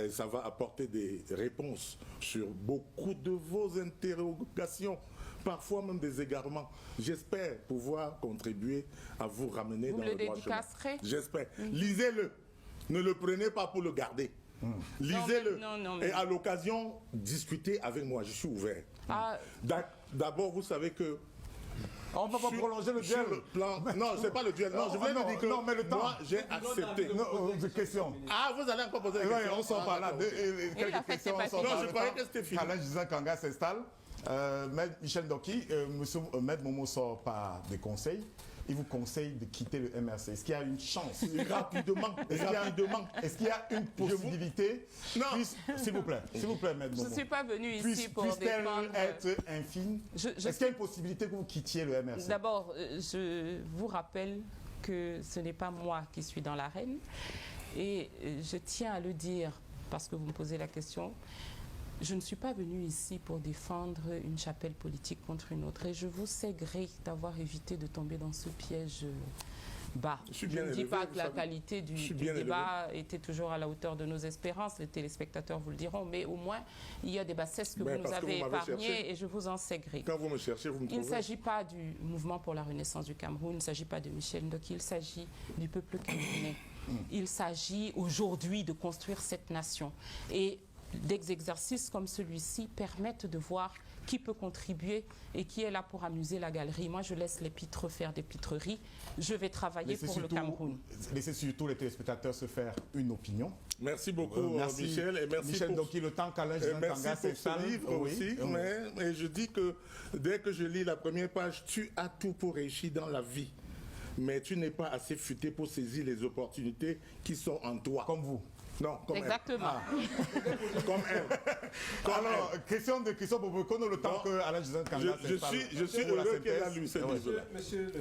Speaker 3: Ça va apporter des réponses sur beaucoup de vos interrogations, parfois même des égarements. J'espère pouvoir contribuer à vous ramener dans le droit chemin. J'espère. Lisez-le. Ne le prenez pas pour le garder. Lisez-le. Et à l'occasion, discutez avec moi. Je suis ouvert. D'abord, vous savez que
Speaker 1: on ne va pas prolonger le duel.
Speaker 3: Non, c'est pas le duel. Non, je voulais vous dire que
Speaker 1: non, mais le temps.
Speaker 3: Moi, j'ai accepté.
Speaker 1: Question.
Speaker 3: Vous allez encore poser des questions.
Speaker 1: On sort par là. Quelques questions.
Speaker 2: Non,
Speaker 3: je croyais que c'était fini.
Speaker 1: Alain Gisèle Kanga s'installe. Maître Michel Doki, Maître Momo sort par des conseils. Il vous conseille de quitter le MRC. Est-ce qu'il y a une chance?
Speaker 3: Rapidement.
Speaker 1: Est-ce qu'il y a une possibilité?
Speaker 3: Non.
Speaker 1: S'il vous plaît, Maître Momo.
Speaker 2: Je ne suis pas venue ici pour défendre...
Speaker 1: être infime? Est-ce qu'il y a une possibilité que vous quittiez le MRC?
Speaker 2: D'abord, je vous rappelle que ce n'est pas moi qui suis dans l'arène. Et je tiens à le dire, parce que vous me posez la question, je ne suis pas venue ici pour défendre une chapelle politique contre une autre. Et je vous sais gré d'avoir évité de tomber dans ce piège bas. Je ne dis pas que la qualité du débat était toujours à la hauteur de nos espérances. Les téléspectateurs vous le diront. Mais au moins, il y a des bassesses que vous nous avez épargnées et je vous en sais gré.
Speaker 3: Quand vous me cherchez, vous me trouvez.
Speaker 2: Il ne s'agit pas du mouvement pour la renaissance du Cameroun. Il ne s'agit pas de Michel Ndoki. Il s'agit du peuple camerounais. Il s'agit aujourd'hui de construire cette nation. Et des exercices comme celui-ci permettent de voir qui peut contribuer et qui est là pour amuser la galerie. Moi, je laisse les pitres faire des pitreries. Je vais travailler pour le Cameroun.
Speaker 1: Laissez surtout les téléspectateurs se faire une opinion.
Speaker 3: Merci beaucoup,
Speaker 1: merci,
Speaker 3: Michel. Et merci
Speaker 1: Michel,
Speaker 3: pour,
Speaker 1: donc le temps qu'Alain
Speaker 3: merci pour ce livre aussi. Mais je dis que dès que je lis la première page, tu as tout pour réussir dans la vie. Mais tu n'es pas assez futé pour saisir les opportunités qui sont en toi.
Speaker 1: Comme vous.
Speaker 3: Non, comme
Speaker 2: exactement.
Speaker 3: Elle. Comme elle.
Speaker 1: Alors, question de Christophe Bobokono, le temps que Alain Gisèle Kanga
Speaker 3: je suis heureux qu'elle a lu ce livre-là.
Speaker 4: Monsieur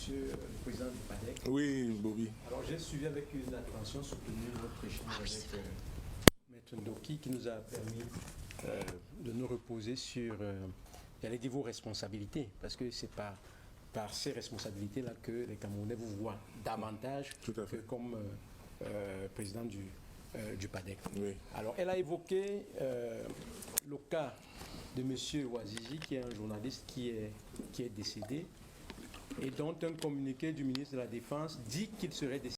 Speaker 4: le président du PADEC.
Speaker 3: Oui, Bobby.
Speaker 4: Alors, j'ai suivi avec une attention soutenue notre échange avec Maître Ndoki qui nous a permis de nous reposer sur, j'allais dire, vos responsabilités, parce que c'est par ces responsabilités-là que les Camerounais vous voient davantage que comme président du PADEC.
Speaker 3: Oui.
Speaker 4: Alors, elle a évoqué le cas de M. Ouazizi, qui est un journaliste qui est décédé, et dont un communiqué du ministre de la Défense dit qu'il serait décédé